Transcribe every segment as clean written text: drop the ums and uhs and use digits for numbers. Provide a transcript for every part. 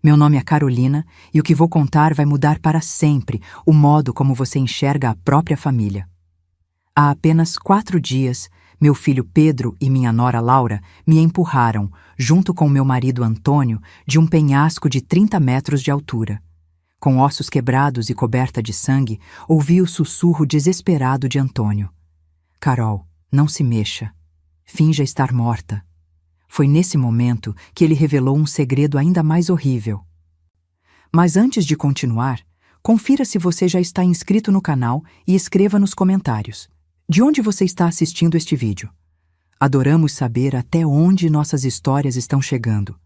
Meu nome é Carolina e o que vou contar vai mudar para sempre o modo como você enxerga a própria família. Há apenas 4 dias, meu filho Pedro e minha nora Laura me empurraram, junto com meu marido Antônio, de um penhasco de 30 metros de altura. Com ossos quebrados e coberta de sangue, ouvi o sussurro desesperado de Antônio. Carol, não se mexa. Finja estar morta. Foi nesse momento que ele revelou um segredo ainda mais horrível. Mas antes de continuar, confira se você já está inscrito no canal e escreva nos comentários. De onde você está assistindo este vídeo? Adoramos saber até onde nossas histórias estão chegando.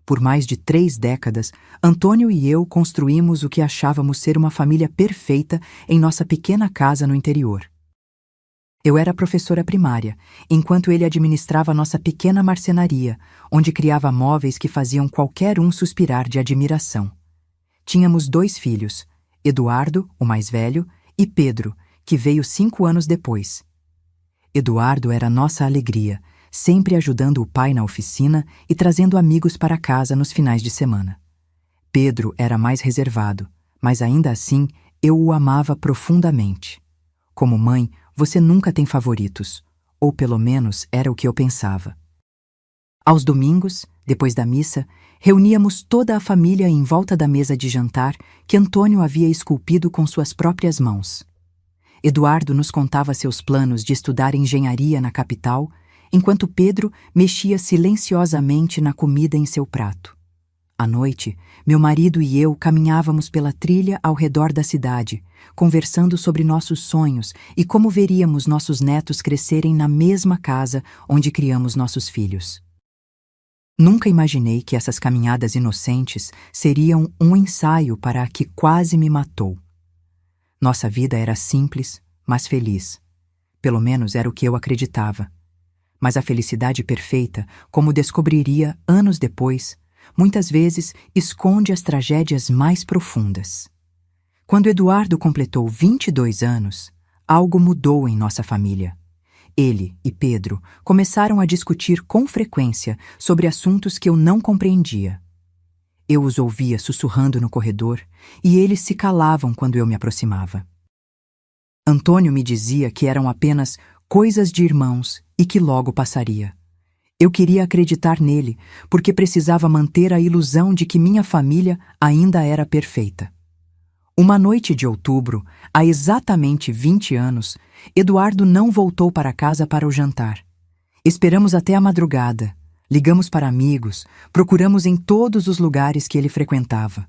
Por mais de 3 décadas, Antônio e eu construímos o que achávamos ser uma família perfeita em nossa pequena casa no interior. Eu era professora primária, enquanto ele administrava nossa pequena marcenaria, onde criava móveis que faziam qualquer um suspirar de admiração. Tínhamos 2 filhos, Eduardo, o mais velho, e Pedro, que veio 5 anos depois. Eduardo era nossa alegria, sempre ajudando o pai na oficina e trazendo amigos para casa nos finais de semana. Pedro era mais reservado, mas ainda assim eu o amava profundamente. Como mãe, você nunca tem favoritos, ou pelo menos era o que eu pensava. Aos domingos, depois da missa, reuníamos toda a família em volta da mesa de jantar que Antônio havia esculpido com suas próprias mãos. Eduardo nos contava seus planos de estudar engenharia na capital, enquanto Pedro mexia silenciosamente na comida em seu prato. À noite, meu marido e eu caminhávamos pela trilha ao redor da cidade, conversando sobre nossos sonhos e como veríamos nossos netos crescerem na mesma casa onde criamos nossos filhos. Nunca imaginei que essas caminhadas inocentes seriam um ensaio para a que quase me matou. Nossa vida era simples, mas feliz. Pelo menos era o que eu acreditava. Mas a felicidade perfeita, como descobriria anos depois, muitas vezes esconde as tragédias mais profundas. Quando Eduardo completou 22 anos, algo mudou em nossa família. Ele e Pedro começaram a discutir com frequência sobre assuntos que eu não compreendia. Eu os ouvia sussurrando no corredor e eles se calavam quando eu me aproximava. Antônio me dizia que eram apenas coisas de irmãos e que logo passaria. Eu queria acreditar nele, porque precisava manter a ilusão de que minha família ainda era perfeita. Uma noite de outubro, há exatamente 20 anos, Eduardo não voltou para casa para o jantar. Esperamos até a madrugada, ligamos para amigos, procuramos em todos os lugares que ele frequentava.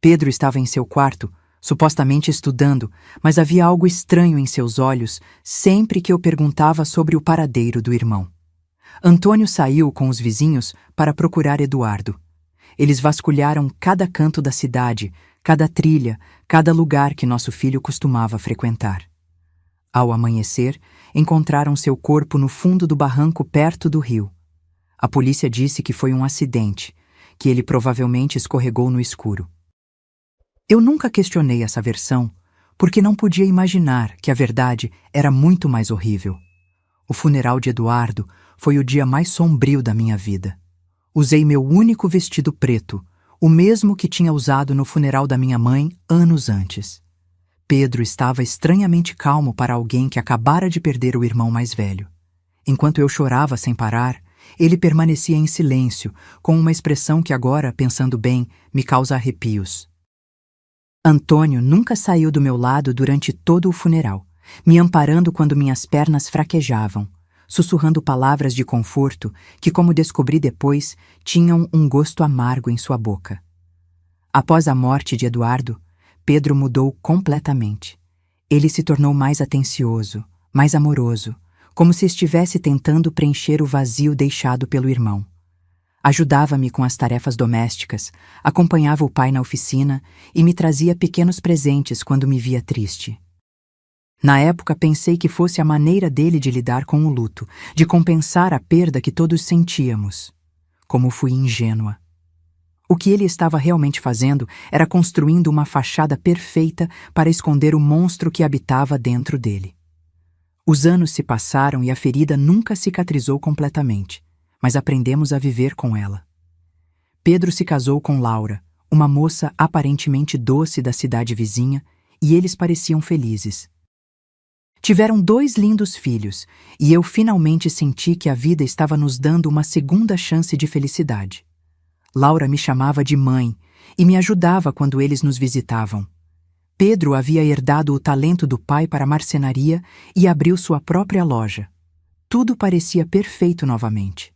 Pedro estava em seu quarto, supostamente estudando, mas havia algo estranho em seus olhos sempre que eu perguntava sobre o paradeiro do irmão. Antônio saiu com os vizinhos para procurar Eduardo. Eles vasculharam cada canto da cidade, cada trilha, cada lugar que nosso filho costumava frequentar. Ao amanhecer, encontraram seu corpo no fundo do barranco perto do rio. A polícia disse que foi um acidente, que ele provavelmente escorregou no escuro. Eu nunca questionei essa versão, porque não podia imaginar que a verdade era muito mais horrível. O funeral de Eduardo foi o dia mais sombrio da minha vida. Usei meu único vestido preto, o mesmo que tinha usado no funeral da minha mãe anos antes. Pedro estava estranhamente calmo para alguém que acabara de perder o irmão mais velho. Enquanto eu chorava sem parar, ele permanecia em silêncio, com uma expressão que agora, pensando bem, me causa arrepios. Antônio nunca saiu do meu lado durante todo o funeral, me amparando quando minhas pernas fraquejavam, sussurrando palavras de conforto que, como descobri depois, tinham um gosto amargo em sua boca. Após a morte de Eduardo, Pedro mudou completamente. Ele se tornou mais atencioso, mais amoroso, como se estivesse tentando preencher o vazio deixado pelo irmão. Ajudava-me com as tarefas domésticas, acompanhava o pai na oficina e me trazia pequenos presentes quando me via triste. Na época pensei que fosse a maneira dele de lidar com o luto, de compensar a perda que todos sentíamos. Como fui ingênua. O que ele estava realmente fazendo era construindo uma fachada perfeita para esconder o monstro que habitava dentro dele. Os anos se passaram e a ferida nunca cicatrizou completamente, mas aprendemos a viver com ela. Pedro se casou com Laura, uma moça aparentemente doce da cidade vizinha, e eles pareciam felizes. Tiveram 2 lindos filhos, e eu finalmente senti que a vida estava nos dando uma segunda chance de felicidade. Laura me chamava de mãe e me ajudava quando eles nos visitavam. Pedro havia herdado o talento do pai para a marcenaria e abriu sua própria loja. Tudo parecia perfeito novamente.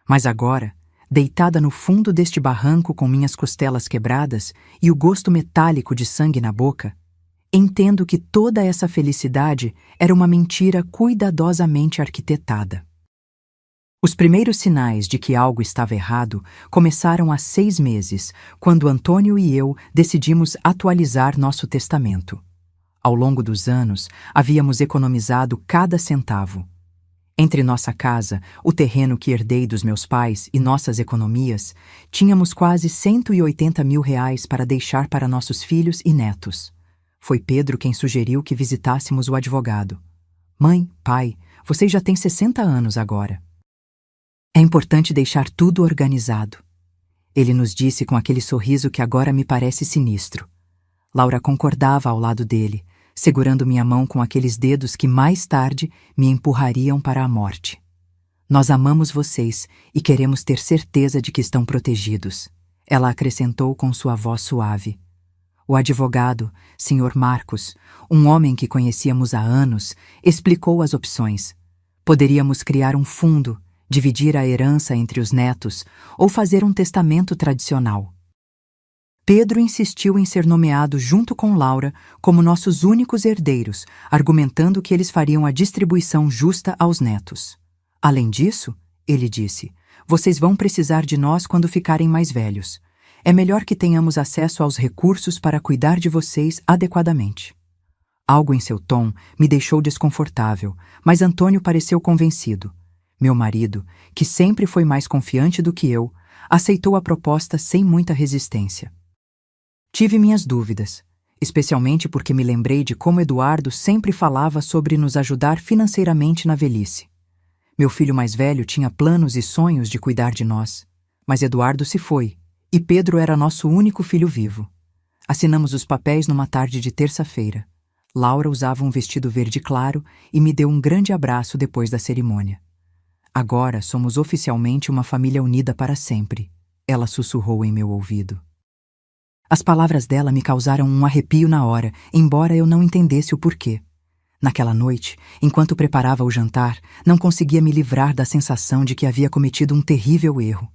Mas agora, deitada no fundo deste barranco com minhas costelas quebradas e o gosto metálico de sangue na boca, entendo que toda essa felicidade era uma mentira cuidadosamente arquitetada. Os primeiros sinais de que algo estava errado começaram há 6 meses, quando Antônio e eu decidimos atualizar nosso testamento. Ao longo dos anos, havíamos economizado cada centavo. Entre nossa casa, o terreno que herdei dos meus pais e nossas economias, tínhamos quase R$180 mil para deixar para nossos filhos e netos. Foi Pedro quem sugeriu que visitássemos o advogado. Mãe, pai, vocês já têm 60 anos agora. É importante deixar tudo organizado. Ele nos disse com aquele sorriso que agora me parece sinistro. Laura concordava ao lado dele, segurando minha mão com aqueles dedos que mais tarde me empurrariam para a morte. Nós amamos vocês e queremos ter certeza de que estão protegidos, ela acrescentou com sua voz suave. O advogado, Sr. Marcos, um homem que conhecíamos há anos, explicou as opções. Poderíamos criar um fundo, dividir a herança entre os netos ou fazer um testamento tradicional. Pedro insistiu em ser nomeado junto com Laura como nossos únicos herdeiros, argumentando que eles fariam a distribuição justa aos netos. Além disso, ele disse, vocês vão precisar de nós quando ficarem mais velhos. É melhor que tenhamos acesso aos recursos para cuidar de vocês adequadamente. Algo em seu tom me deixou desconfortável, mas Antônio pareceu convencido. Meu marido, que sempre foi mais confiante do que eu, aceitou a proposta sem muita resistência. Tive minhas dúvidas, especialmente porque me lembrei de como Eduardo sempre falava sobre nos ajudar financeiramente na velhice. Meu filho mais velho tinha planos e sonhos de cuidar de nós, mas Eduardo se foi, e Pedro era nosso único filho vivo. Assinamos os papéis numa tarde de terça-feira. Laura usava um vestido verde claro e me deu um grande abraço depois da cerimônia. Agora somos oficialmente uma família unida para sempre, ela sussurrou em meu ouvido. As palavras dela me causaram um arrepio na hora, embora eu não entendesse o porquê. Naquela noite, enquanto preparava o jantar, não conseguia me livrar da sensação de que havia cometido um terrível erro.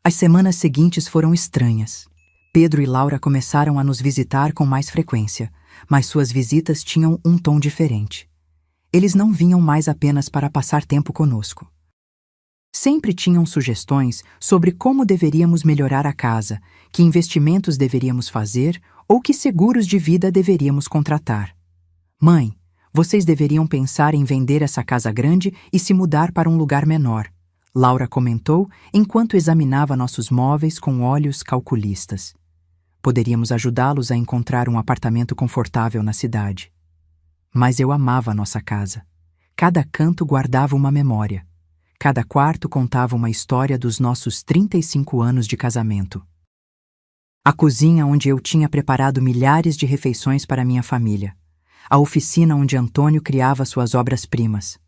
As semanas seguintes foram estranhas. Pedro e Laura começaram a nos visitar com mais frequência, mas suas visitas tinham um tom diferente. Eles não vinham mais apenas para passar tempo conosco. Sempre tinham sugestões sobre como deveríamos melhorar a casa, que investimentos deveríamos fazer ou que seguros de vida deveríamos contratar. Mãe, vocês deveriam pensar em vender essa casa grande e se mudar para um lugar menor, Laura comentou enquanto examinava nossos móveis com olhos calculistas. Poderíamos ajudá-los a encontrar um apartamento confortável na cidade. Mas eu amava nossa casa. Cada canto guardava uma memória. Cada quarto contava uma história dos nossos 35 anos de casamento. A cozinha onde eu tinha preparado milhares de refeições para minha família. A oficina onde Antônio criava suas obras-primas.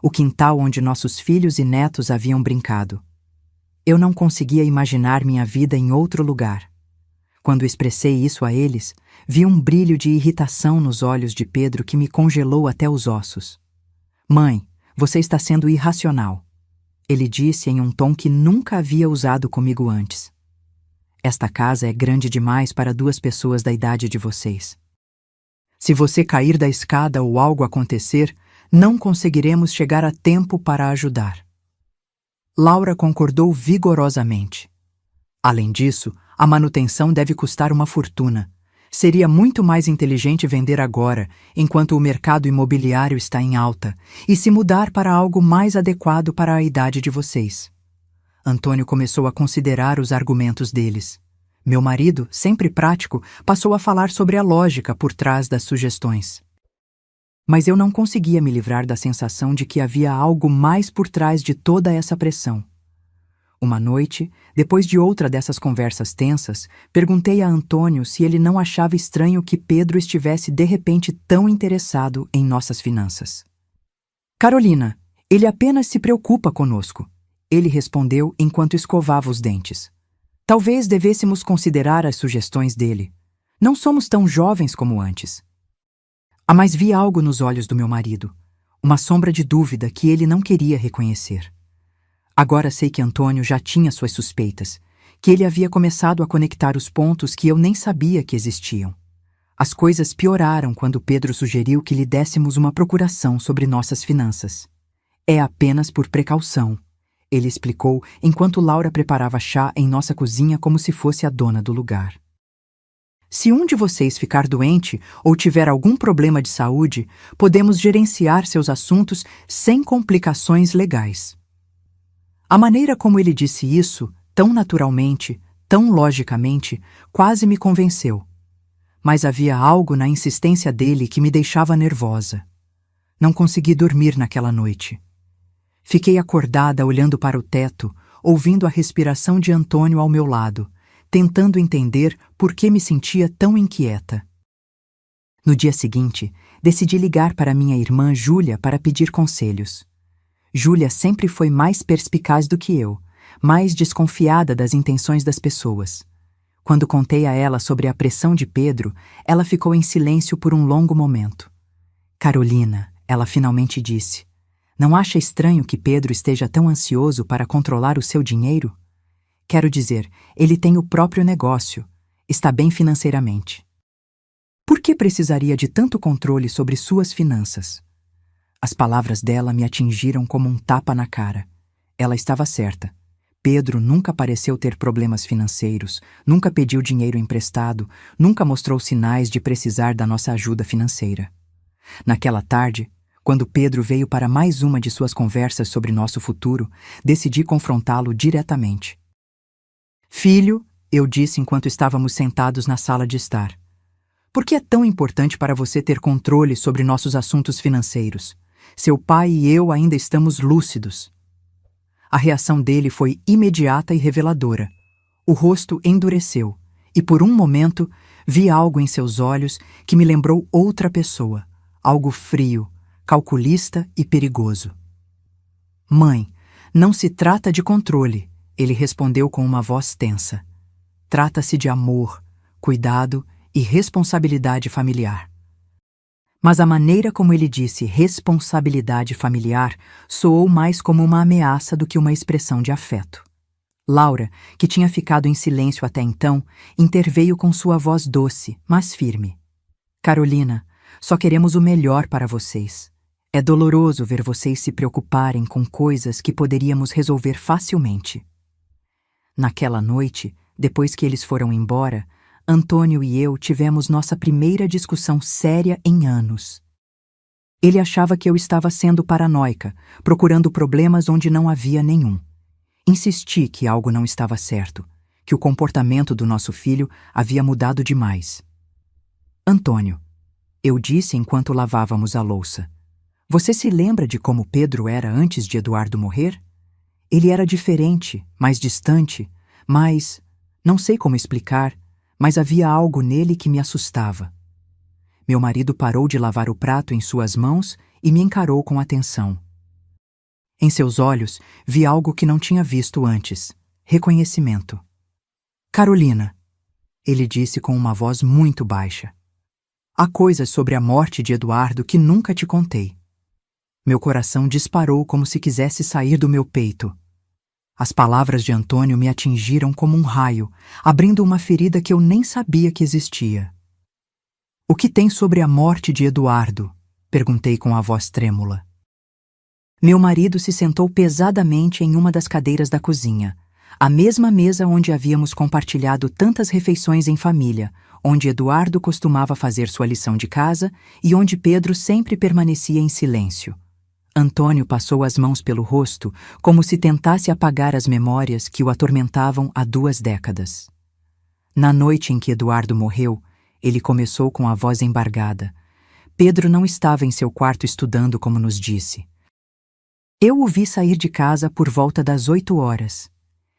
O quintal onde nossos filhos e netos haviam brincado. Eu não conseguia imaginar minha vida em outro lugar. Quando expressei isso a eles, vi um brilho de irritação nos olhos de Pedro que me congelou até os ossos. Mãe, você está sendo irracional. Ele disse em um tom que nunca havia usado comigo antes. Esta casa é grande demais para 2 pessoas da idade de vocês. Se você cair da escada ou algo acontecer, não conseguiremos chegar a tempo para ajudar. Laura concordou vigorosamente. Além disso, a manutenção deve custar uma fortuna. Seria muito mais inteligente vender agora, enquanto o mercado imobiliário está em alta, e se mudar para algo mais adequado para a idade de vocês. Antônio começou a considerar os argumentos deles. Meu marido, sempre prático, passou a falar sobre a lógica por trás das sugestões. Mas eu não conseguia me livrar da sensação de que havia algo mais por trás de toda essa pressão. Uma noite, depois de outra dessas conversas tensas, perguntei a Antônio se ele não achava estranho que Pedro estivesse de repente tão interessado em nossas finanças. Carolina, ele apenas se preocupa conosco, ele respondeu enquanto escovava os dentes. Talvez devêssemos considerar as sugestões dele. Não somos tão jovens como antes. Mas vi algo nos olhos do meu marido, uma sombra de dúvida que ele não queria reconhecer. Agora sei que Antônio já tinha suas suspeitas, que ele havia começado a conectar os pontos que eu nem sabia que existiam. As coisas pioraram quando Pedro sugeriu que lhe dessemos uma procuração sobre nossas finanças. É apenas por precaução, ele explicou enquanto Laura preparava chá em nossa cozinha como se fosse a dona do lugar. Se um de vocês ficar doente ou tiver algum problema de saúde, podemos gerenciar seus assuntos sem complicações legais. A maneira como ele disse isso, tão naturalmente, tão logicamente, quase me convenceu. Mas havia algo na insistência dele que me deixava nervosa. Não consegui dormir naquela noite. Fiquei acordada olhando para o teto, ouvindo a respiração de Antônio ao meu lado, tentando entender por que me sentia tão inquieta. No dia seguinte, decidi ligar para minha irmã Júlia para pedir conselhos. Júlia sempre foi mais perspicaz do que eu, mais desconfiada das intenções das pessoas. Quando contei a ela sobre a pressão de Pedro, ela ficou em silêncio por um longo momento. Carolina, ela finalmente disse, não acha estranho que Pedro esteja tão ansioso para controlar o seu dinheiro? Quero dizer, ele tem o próprio negócio, está bem financeiramente. Por que precisaria de tanto controle sobre suas finanças? As palavras dela me atingiram como um tapa na cara. Ela estava certa. Pedro nunca pareceu ter problemas financeiros, nunca pediu dinheiro emprestado, nunca mostrou sinais de precisar da nossa ajuda financeira. Naquela tarde, quando Pedro veio para mais uma de suas conversas sobre nosso futuro, decidi confrontá-lo diretamente. Filho, eu disse enquanto estávamos sentados na sala de estar, por que é tão importante para você ter controle sobre nossos assuntos financeiros? Seu pai e eu ainda estamos lúcidos. A reação dele foi imediata e reveladora. O rosto endureceu, e por um momento vi algo em seus olhos que me lembrou outra pessoa, algo frio, calculista e perigoso. Mãe, não se trata de controle, ele respondeu com uma voz tensa. Trata-se de amor, cuidado e responsabilidade familiar. Mas a maneira como ele disse responsabilidade familiar soou mais como uma ameaça do que uma expressão de afeto. Laura, que tinha ficado em silêncio até então, interveio com sua voz doce, mas firme. Carolina, só queremos o melhor para vocês. É doloroso ver vocês se preocuparem com coisas que poderíamos resolver facilmente. Naquela noite, depois que eles foram embora, Antônio e eu tivemos nossa primeira discussão séria em anos. Ele achava que eu estava sendo paranoica, procurando problemas onde não havia nenhum. Insisti que algo não estava certo, que o comportamento do nosso filho havia mudado demais. Antônio, eu disse enquanto lavávamos a louça, você se lembra de como Pedro era antes de Eduardo morrer? Ele era diferente, mais distante, mais... não sei como explicar, mas havia algo nele que me assustava. Meu marido parou de lavar o prato em suas mãos e me encarou com atenção. Em seus olhos, vi algo que não tinha visto antes: reconhecimento. Carolina, ele disse com uma voz muito baixa. Há coisas sobre a morte de Eduardo que nunca te contei. Meu coração disparou como se quisesse sair do meu peito. As palavras de Antônio me atingiram como um raio, abrindo uma ferida que eu nem sabia que existia. O que tem sobre a morte de Eduardo? Perguntei com a voz trêmula. Meu marido se sentou pesadamente em uma das cadeiras da cozinha, a mesma mesa onde havíamos compartilhado tantas refeições em família, onde Eduardo costumava fazer sua lição de casa e onde Pedro sempre permanecia em silêncio. Antônio passou as mãos pelo rosto, como se tentasse apagar as memórias que o atormentavam há 2 décadas. Na noite em que Eduardo morreu, ele começou com a voz embargada. Pedro não estava em seu quarto estudando como nos disse. Eu o vi sair de casa por volta das 8 horas.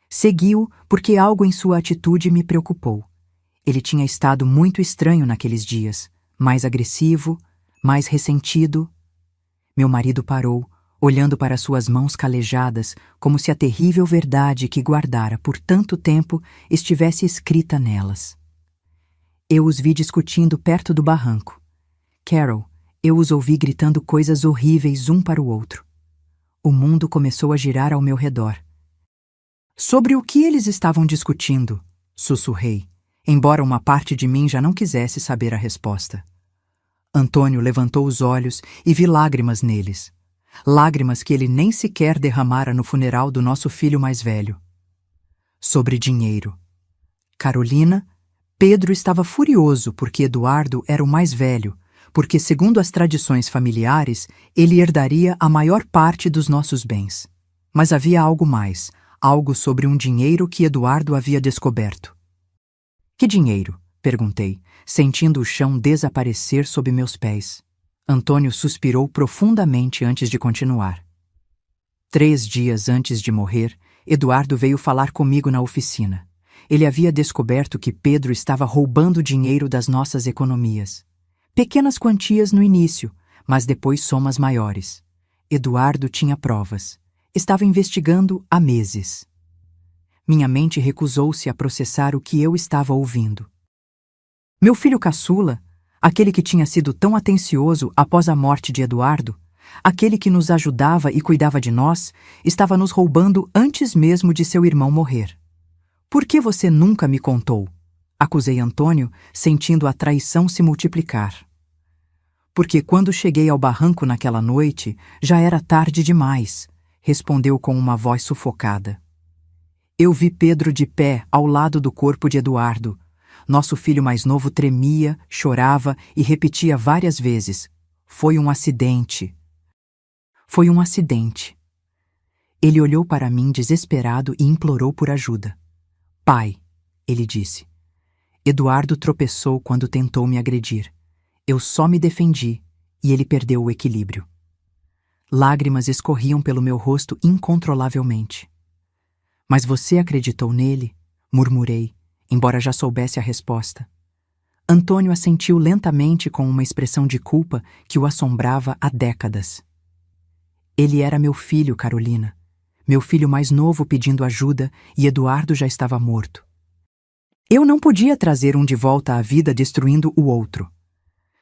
Segui-o porque algo em sua atitude me preocupou. Ele tinha estado muito estranho naqueles dias, mais agressivo, mais ressentido. Meu marido parou, olhando para suas mãos calejadas, como se a terrível verdade que guardara por tanto tempo estivesse escrita nelas. Eu os vi discutindo perto do barranco. Carol, eu os ouvi gritando coisas horríveis um para o outro. O mundo começou a girar ao meu redor. Sobre o que eles estavam discutindo? Sussurrei, embora uma parte de mim já não quisesse saber a resposta. Antônio levantou os olhos e vi lágrimas neles. Lágrimas que ele nem sequer derramara no funeral do nosso filho mais velho. Sobre dinheiro. Carolina, Pedro estava furioso porque Eduardo era o mais velho, porque, segundo as tradições familiares, ele herdaria a maior parte dos nossos bens. Mas havia algo mais, algo sobre um dinheiro que Eduardo havia descoberto. Que dinheiro? Perguntei, sentindo o chão desaparecer sob meus pés. Antônio suspirou profundamente antes de continuar. 3 dias antes de morrer, Eduardo veio falar comigo na oficina. Ele havia descoberto que Pedro estava roubando dinheiro das nossas economias. Pequenas quantias no início, mas depois somas maiores. Eduardo tinha provas. Estava investigando há meses. Minha mente recusou-se a processar o que eu estava ouvindo. Meu filho caçula, aquele que tinha sido tão atencioso após a morte de Eduardo, aquele que nos ajudava e cuidava de nós, estava nos roubando antes mesmo de seu irmão morrer. Por que você nunca me contou? Acusei Antônio, sentindo a traição se multiplicar. Porque quando cheguei ao barranco naquela noite, já era tarde demais, respondeu com uma voz sufocada. Eu vi Pedro de pé ao lado do corpo de Eduardo. Nosso filho mais novo tremia, chorava e repetia várias vezes: "Foi um acidente. Foi um acidente." Ele olhou para mim desesperado e implorou por ajuda. "Pai", ele disse. Eduardo tropeçou quando tentou me agredir. Eu só me defendi e ele perdeu o equilíbrio. Lágrimas escorriam pelo meu rosto incontrolavelmente. "Mas você acreditou nele?" murmurei, embora já soubesse a resposta. Antônio assentiu lentamente com uma expressão de culpa que o assombrava há décadas. Ele era meu filho, Carolina. Meu filho mais novo pedindo ajuda e Eduardo já estava morto. Eu não podia trazer um de volta à vida destruindo o outro.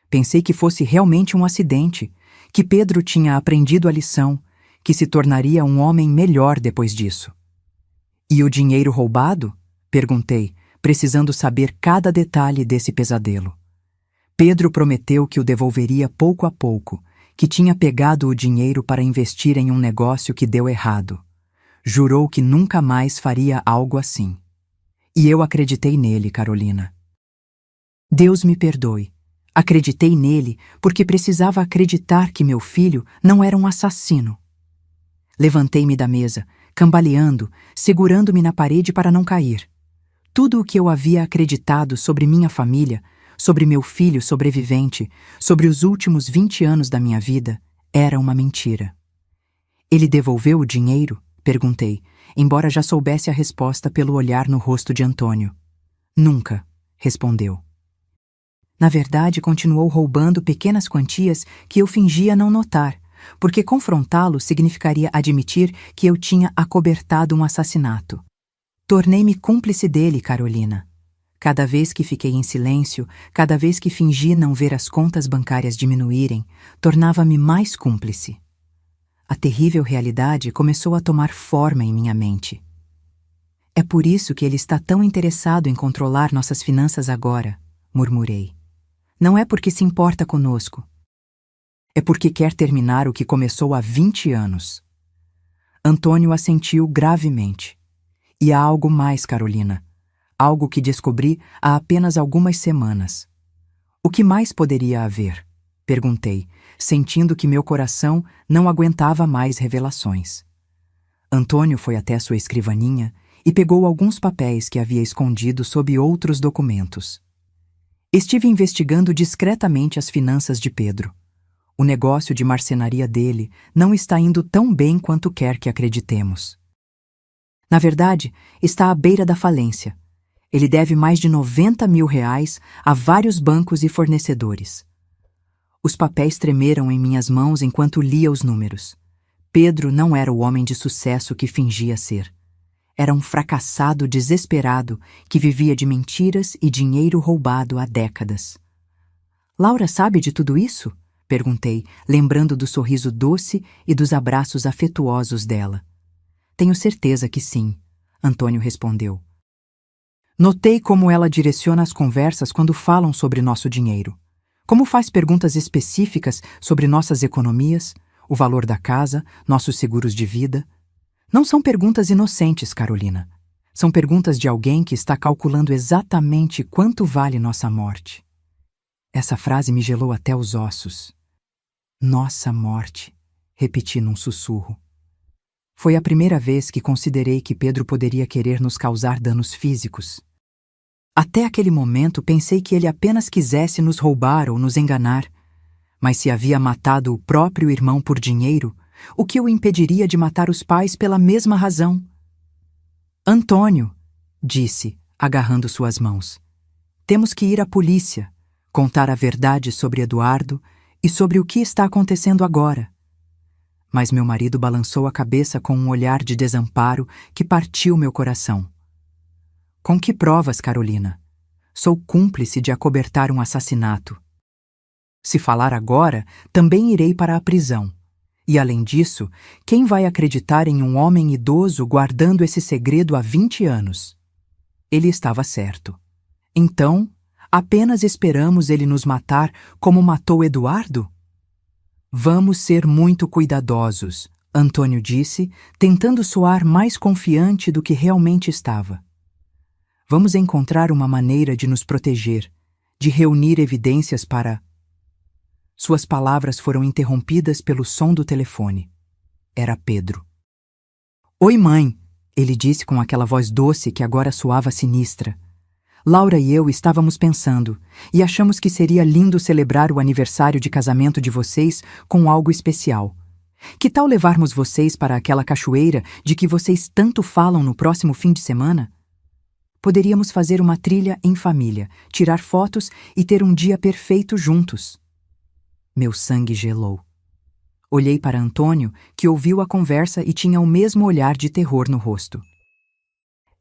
Pensei que fosse realmente um acidente, que Pedro tinha aprendido a lição, que se tornaria um homem melhor depois disso. "E o dinheiro roubado?" perguntei, precisando saber cada detalhe desse pesadelo. Pedro prometeu que o devolveria pouco a pouco, que tinha pegado o dinheiro para investir em um negócio que deu errado. Jurou que nunca mais faria algo assim. E eu acreditei nele, Carolina. Deus me perdoe. Acreditei nele porque precisava acreditar que meu filho não era um assassino. Levantei-me da mesa, cambaleando, segurando-me na parede para não cair. Tudo o que eu havia acreditado sobre minha família, sobre meu filho sobrevivente, sobre os últimos 20 anos da minha vida, era uma mentira. "Ele devolveu o dinheiro?" perguntei, embora já soubesse a resposta pelo olhar no rosto de Antônio. "Nunca", respondeu. Na verdade, continuou roubando pequenas quantias que eu fingia não notar, porque confrontá-lo significaria admitir que eu tinha acobertado um assassinato. Tornei-me cúmplice dele, Carolina. Cada vez que fiquei em silêncio, cada vez que fingi não ver as contas bancárias diminuírem, tornava-me mais cúmplice. A terrível realidade começou a tomar forma em minha mente. "É por isso que ele está tão interessado em controlar nossas finanças agora", murmurei. "Não é porque se importa conosco. É porque quer terminar o que começou há 20 anos. Antônio assentiu gravemente. "E há algo mais, Carolina. Algo que descobri há apenas algumas semanas." "O que mais poderia haver?" perguntei, sentindo que meu coração não aguentava mais revelações. Antônio foi até sua escrivaninha e pegou alguns papéis que havia escondido sob outros documentos. "Estive investigando discretamente as finanças de Pedro. O negócio de marcenaria dele não está indo tão bem quanto quer que acreditemos. Na verdade, está à beira da falência. Ele deve mais de 90 mil reais a vários bancos e fornecedores. Os papéis tremeram em minhas mãos enquanto lia os números. Pedro não era o homem de sucesso que fingia ser. Era um fracassado desesperado que vivia de mentiras e dinheiro roubado há décadas. Laura sabe de tudo isso? Perguntei, lembrando do sorriso doce e dos abraços afetuosos dela. Tenho certeza que sim, Antônio respondeu. Notei como ela direciona as conversas quando falam sobre nosso dinheiro. Como faz perguntas específicas sobre nossas economias, o valor da casa, nossos seguros de vida. Não são perguntas inocentes, Carolina. São perguntas de alguém que está calculando exatamente quanto vale nossa morte. Essa frase me gelou até os ossos. Nossa morte, repeti num sussurro. Foi a primeira vez que considerei que Pedro poderia querer nos causar danos físicos. Até aquele momento pensei que ele apenas quisesse nos roubar ou nos enganar. Mas se havia matado o próprio irmão por dinheiro, o que o impediria de matar os pais pela mesma razão? Antônio, disse, agarrando suas mãos, temos que ir à polícia, contar a verdade sobre Eduardo e sobre o que está acontecendo agora. Mas meu marido balançou a cabeça com um olhar de desamparo que partiu meu coração. Com que provas, Carolina? Sou cúmplice de acobertar um assassinato. Se falar agora, também irei para a prisão. E, além disso, quem vai acreditar em um homem idoso guardando esse segredo há 20 anos? Ele estava certo. Então, apenas esperamos ele nos matar como matou Eduardo? Vamos ser muito cuidadosos, Antônio disse, tentando soar mais confiante do que realmente estava. Vamos encontrar uma maneira de nos proteger, de reunir evidências para... Suas palavras foram interrompidas pelo som do telefone. Era Pedro. Oi, mãe, ele disse com aquela voz doce que agora soava sinistra. Laura e eu estávamos pensando, e achamos que seria lindo celebrar o aniversário de casamento de vocês com algo especial. Que tal levarmos vocês para aquela cachoeira de que vocês tanto falam no próximo fim de semana? Poderíamos fazer uma trilha em família, tirar fotos e ter um dia perfeito juntos. Meu sangue gelou. Olhei para Antônio, que ouviu a conversa e tinha o mesmo olhar de terror no rosto.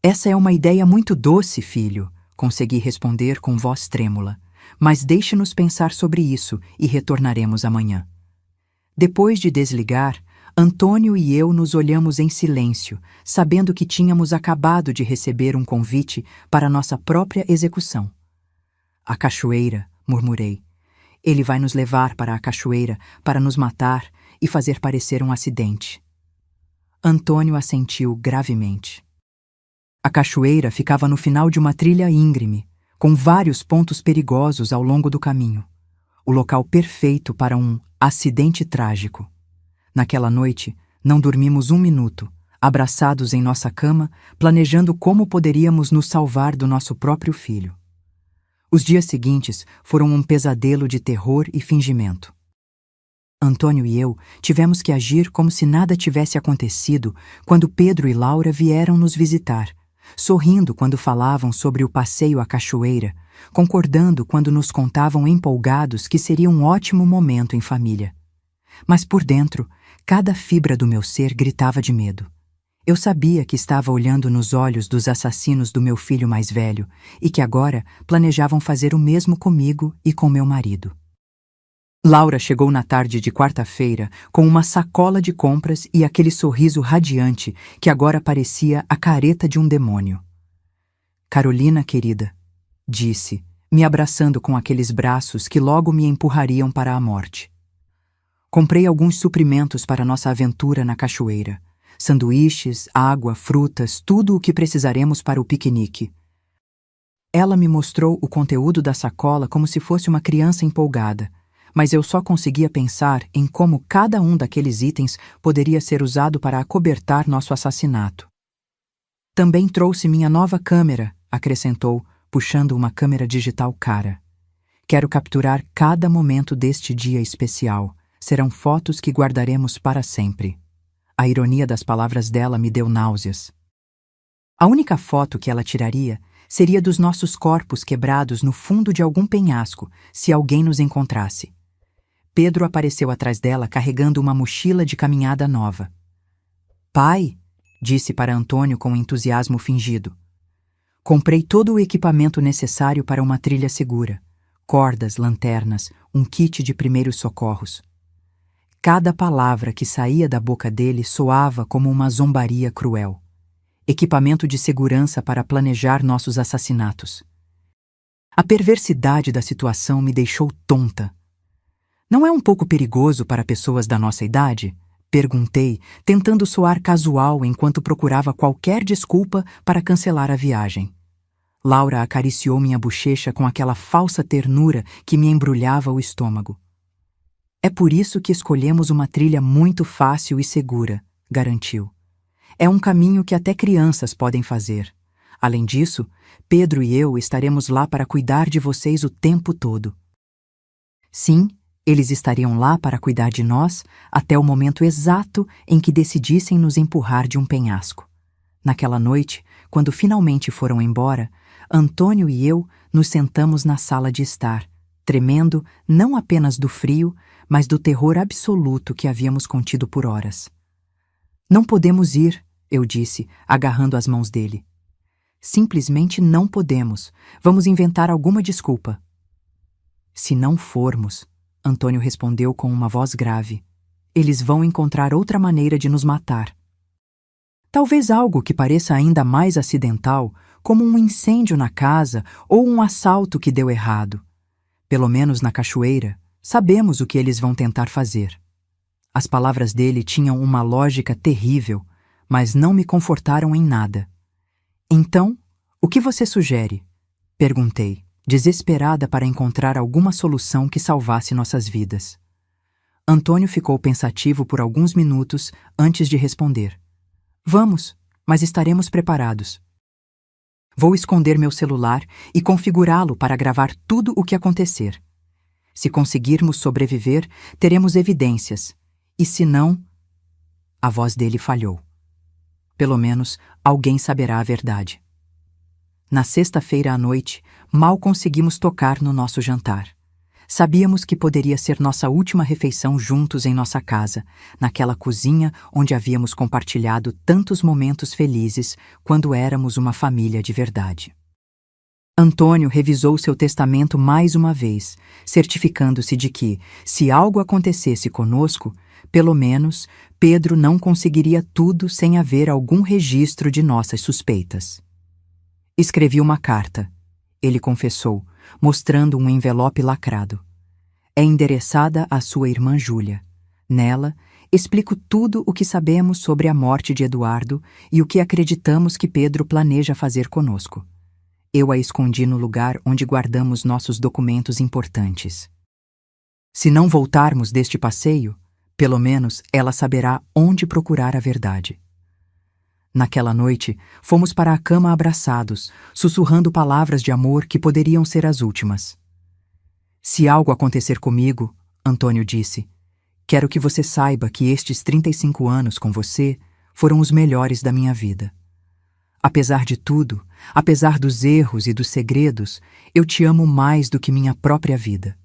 Essa é uma ideia muito doce, filho, consegui responder com voz trêmula. Mas deixe-nos pensar sobre isso e retornaremos amanhã. Depois de desligar, Antônio e eu nos olhamos em silêncio, sabendo que tínhamos acabado de receber um convite para nossa própria execução. A cachoeira, murmurei. Ele vai nos levar para a cachoeira para nos matar e fazer parecer um acidente. Antônio assentiu gravemente. A cachoeira ficava no final de uma trilha íngreme, com vários pontos perigosos ao longo do caminho. O local perfeito para um acidente trágico. Naquela noite, não dormimos um minuto, abraçados em nossa cama, planejando como poderíamos nos salvar do nosso próprio filho. Os dias seguintes foram um pesadelo de terror e fingimento. Antônio e eu tivemos que agir como se nada tivesse acontecido quando Pedro e Laura vieram nos visitar, sorrindo quando falavam sobre o passeio à cachoeira, concordando quando nos contavam empolgados que seria um ótimo momento em família. Mas por dentro, cada fibra do meu ser gritava de medo. Eu sabia que estava olhando nos olhos dos assassinos do meu filho mais velho e que agora planejavam fazer o mesmo comigo e com meu marido. Laura chegou na tarde de quarta-feira com uma sacola de compras e aquele sorriso radiante que agora parecia a careta de um demônio. Carolina, querida, disse, me abraçando com aqueles braços que logo me empurrariam para a morte. Comprei alguns suprimentos para nossa aventura na cachoeira. Sanduíches, água, frutas, tudo o que precisaremos para o piquenique. Ela me mostrou o conteúdo da sacola como se fosse uma criança empolgada, mas eu só conseguia pensar em como cada um daqueles itens poderia ser usado para acobertar nosso assassinato. Também trouxe minha nova câmera, acrescentou, puxando uma câmera digital cara. Quero capturar cada momento deste dia especial. Serão fotos que guardaremos para sempre. A ironia das palavras dela me deu náuseas. A única foto que ela tiraria seria dos nossos corpos quebrados no fundo de algum penhasco, se alguém nos encontrasse. Pedro apareceu atrás dela carregando uma mochila de caminhada nova. Pai, disse para Antônio com entusiasmo fingido. Comprei todo o equipamento necessário para uma trilha segura. Cordas, lanternas, um kit de primeiros socorros. Cada palavra que saía da boca dele soava como uma zombaria cruel. Equipamento de segurança para planejar nossos assassinatos. A perversidade da situação me deixou tonta. Não é um pouco perigoso para pessoas da nossa idade? Perguntei, tentando soar casual enquanto procurava qualquer desculpa para cancelar a viagem. Laura acariciou minha bochecha com aquela falsa ternura que me embrulhava o estômago. É por isso que escolhemos uma trilha muito fácil e segura, garantiu. É um caminho que até crianças podem fazer. Além disso, Pedro e eu estaremos lá para cuidar de vocês o tempo todo. Sim, eles estariam lá para cuidar de nós até o momento exato em que decidissem nos empurrar de um penhasco. Naquela noite, quando finalmente foram embora, Antônio e eu nos sentamos na sala de estar, tremendo não apenas do frio, mas do terror absoluto que havíamos contido por horas. Não podemos ir, eu disse, agarrando as mãos dele. Simplesmente não podemos. Vamos inventar alguma desculpa. Se não formos, Antônio respondeu com uma voz grave, eles vão encontrar outra maneira de nos matar. Talvez algo que pareça ainda mais acidental, como um incêndio na casa ou um assalto que deu errado. Pelo menos na cachoeira, sabemos o que eles vão tentar fazer. As palavras dele tinham uma lógica terrível, mas não me confortaram em nada. Então, o que você sugere? Perguntei, desesperada para encontrar alguma solução que salvasse nossas vidas. Antônio ficou pensativo por alguns minutos antes de responder. Vamos, mas estaremos preparados. Vou esconder meu celular e configurá-lo para gravar tudo o que acontecer. Se conseguirmos sobreviver, teremos evidências. E se não... A voz dele falhou. Pelo menos, alguém saberá a verdade. Na sexta-feira à noite, mal conseguimos tocar no nosso jantar. Sabíamos que poderia ser nossa última refeição juntos em nossa casa, naquela cozinha onde havíamos compartilhado tantos momentos felizes quando éramos uma família de verdade. Antônio revisou seu testamento mais uma vez, certificando-se de que, se algo acontecesse conosco, pelo menos Pedro não conseguiria tudo sem haver algum registro de nossas suspeitas. Escrevi uma carta, ele confessou, mostrando um envelope lacrado. É endereçada à sua irmã Júlia. Nela, explico tudo o que sabemos sobre a morte de Eduardo e o que acreditamos que Pedro planeja fazer conosco. Eu a escondi no lugar onde guardamos nossos documentos importantes. Se não voltarmos deste passeio, pelo menos ela saberá onde procurar a verdade. Naquela noite, fomos para a cama abraçados, sussurrando palavras de amor que poderiam ser as últimas. Se algo acontecer comigo, Antônio disse, quero que você saiba que estes 35 anos com você foram os melhores da minha vida. Apesar de tudo, apesar dos erros e dos segredos, eu te amo mais do que minha própria vida.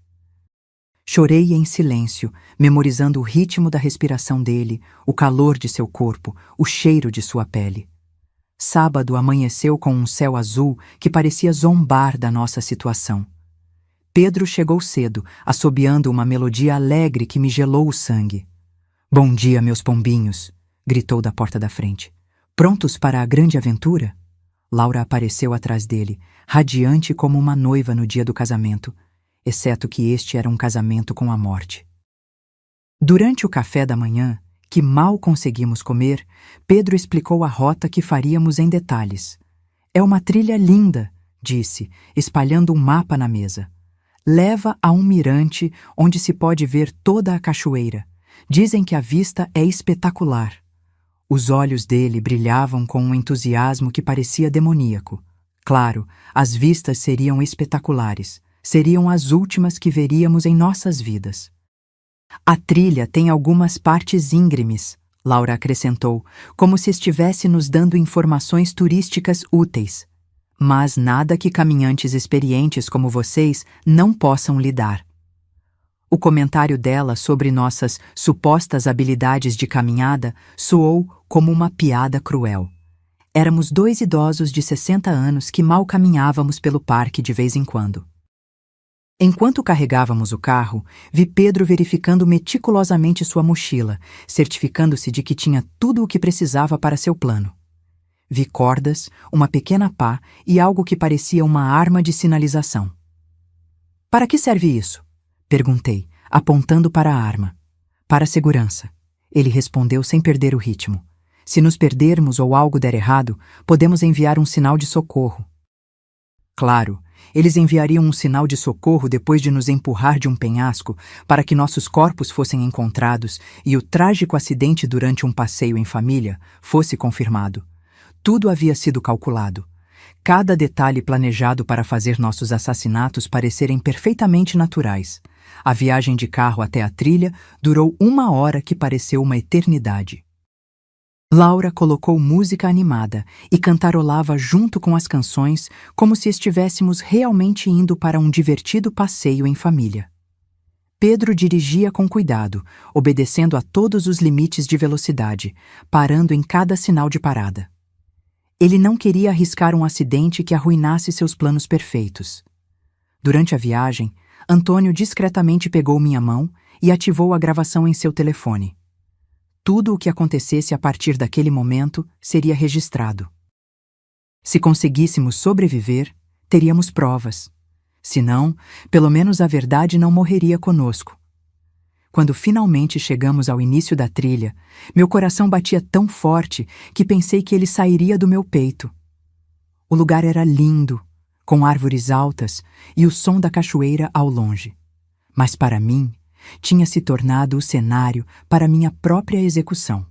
Chorei em silêncio, memorizando o ritmo da respiração dele, o calor de seu corpo, o cheiro de sua pele. Sábado amanheceu com um céu azul que parecia zombar da nossa situação. Pedro chegou cedo, assobiando uma melodia alegre que me gelou o sangue. Bom dia, meus pombinhos, gritou da porta da frente. Prontos para a grande aventura? Laura apareceu atrás dele, radiante como uma noiva no dia do casamento, exceto que este era um casamento com a morte. Durante o café da manhã, que mal conseguimos comer, Pedro explicou a rota que faríamos em detalhes. É uma trilha linda, disse, espalhando um mapa na mesa. Leva a um mirante onde se pode ver toda a cachoeira. Dizem que a vista é espetacular. Os olhos dele brilhavam com um entusiasmo que parecia demoníaco. Claro, as vistas seriam espetaculares. Seriam as últimas que veríamos em nossas vidas. A trilha tem algumas partes íngremes, Laura acrescentou, como se estivesse nos dando informações turísticas úteis. Mas nada que caminhantes experientes como vocês não possam lhe dar. O comentário dela sobre nossas supostas habilidades de caminhada soou como uma piada cruel. Éramos dois idosos de 60 anos que mal caminhávamos pelo parque de vez em quando. Enquanto carregávamos o carro, vi Pedro verificando meticulosamente sua mochila, certificando-se de que tinha tudo o que precisava para seu plano. Vi cordas, uma pequena pá e algo que parecia uma arma de sinalização. Para que serve isso? Perguntei, apontando para a arma. Para a segurança. Ele respondeu sem perder o ritmo. Se nos perdermos ou algo der errado, podemos enviar um sinal de socorro. Claro, eles enviariam um sinal de socorro depois de nos empurrar de um penhasco para que nossos corpos fossem encontrados e o trágico acidente durante um passeio em família fosse confirmado. Tudo havia sido calculado. Cada detalhe planejado para fazer nossos assassinatos parecerem perfeitamente naturais. A viagem de carro até a trilha durou 1 hora que pareceu uma eternidade. Laura colocou música animada e cantarolava junto com as canções como se estivéssemos realmente indo para um divertido passeio em família. Pedro dirigia com cuidado, obedecendo a todos os limites de velocidade, parando em cada sinal de parada. Ele não queria arriscar um acidente que arruinasse seus planos perfeitos. Durante a viagem, Antônio discretamente pegou minha mão e ativou a gravação em seu telefone. Tudo o que acontecesse a partir daquele momento seria registrado. Se conseguíssemos sobreviver, teríamos provas. Se não, pelo menos a verdade não morreria conosco. Quando finalmente chegamos ao início da trilha, meu coração batia tão forte que pensei que ele sairia do meu peito. O lugar era lindo, com árvores altas e o som da cachoeira ao longe. Mas para mim, tinha se tornado o cenário para minha própria execução.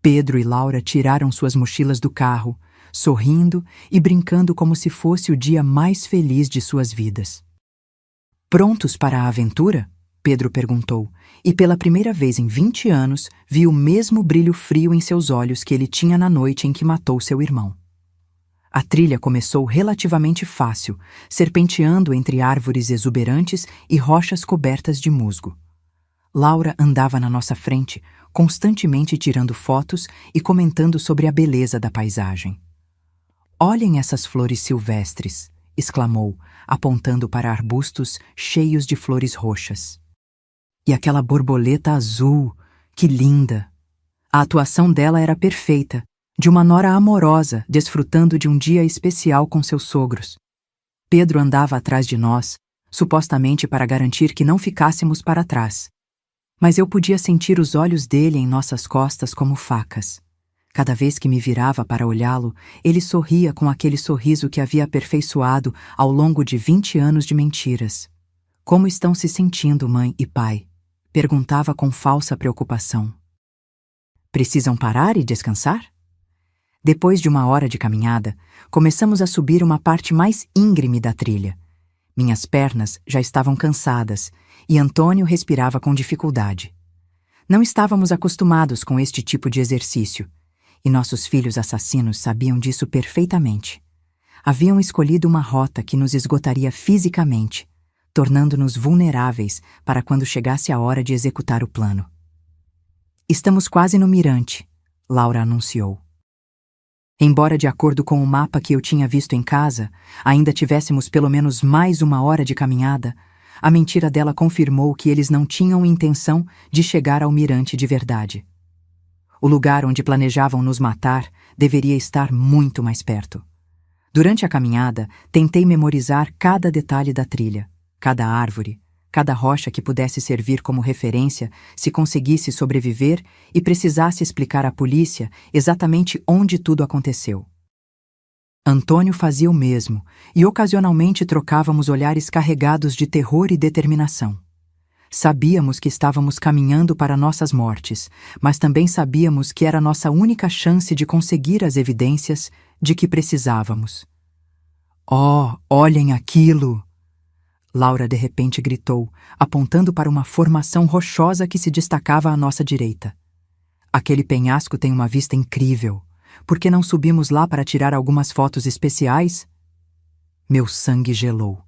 Pedro e Laura tiraram suas mochilas do carro, sorrindo e brincando como se fosse o dia mais feliz de suas vidas. Prontos para a aventura? Pedro perguntou, e pela primeira vez em 20 anos vi o mesmo brilho frio em seus olhos que ele tinha na noite em que matou seu irmão. A trilha começou relativamente fácil, serpenteando entre árvores exuberantes e rochas cobertas de musgo. Laura andava na nossa frente, constantemente tirando fotos e comentando sobre a beleza da paisagem. "Olhem essas flores silvestres", exclamou, apontando para arbustos cheios de flores roxas. "E aquela borboleta azul, que linda!" A atuação dela era perfeita, de uma nora amorosa, desfrutando de um dia especial com seus sogros. Pedro andava atrás de nós, supostamente para garantir que não ficássemos para trás. Mas eu podia sentir os olhos dele em nossas costas como facas. Cada vez que me virava para olhá-lo, ele sorria com aquele sorriso que havia aperfeiçoado ao longo de 20 anos de mentiras. "Como estão se sentindo, mãe e pai?" perguntava com falsa preocupação. "Precisam parar e descansar?" Depois de 1 hora de caminhada, começamos a subir uma parte mais íngreme da trilha. Minhas pernas já estavam cansadas e Antônio respirava com dificuldade. Não estávamos acostumados com este tipo de exercício, e nossos filhos assassinos sabiam disso perfeitamente. Haviam escolhido uma rota que nos esgotaria fisicamente, tornando-nos vulneráveis para quando chegasse a hora de executar o plano. "Estamos quase no mirante", Laura anunciou. Embora, de acordo com o mapa que eu tinha visto em casa, ainda tivéssemos pelo menos mais 1 hora de caminhada, a mentira dela confirmou que eles não tinham intenção de chegar ao mirante de verdade. O lugar onde planejavam nos matar deveria estar muito mais perto. Durante a caminhada, tentei memorizar cada detalhe da trilha, cada árvore, cada rocha que pudesse servir como referência se conseguisse sobreviver e precisasse explicar à polícia exatamente onde tudo aconteceu. Antônio fazia o mesmo, e ocasionalmente trocávamos olhares carregados de terror e determinação. Sabíamos que estávamos caminhando para nossas mortes, mas também sabíamos que era nossa única chance de conseguir as evidências de que precisávamos. "Oh, olhem aquilo!" Laura de repente gritou, apontando para uma formação rochosa que se destacava à nossa direita. Aquele penhasco tem uma vista incrível. Por que não subimos lá para tirar algumas fotos especiais? Meu sangue gelou.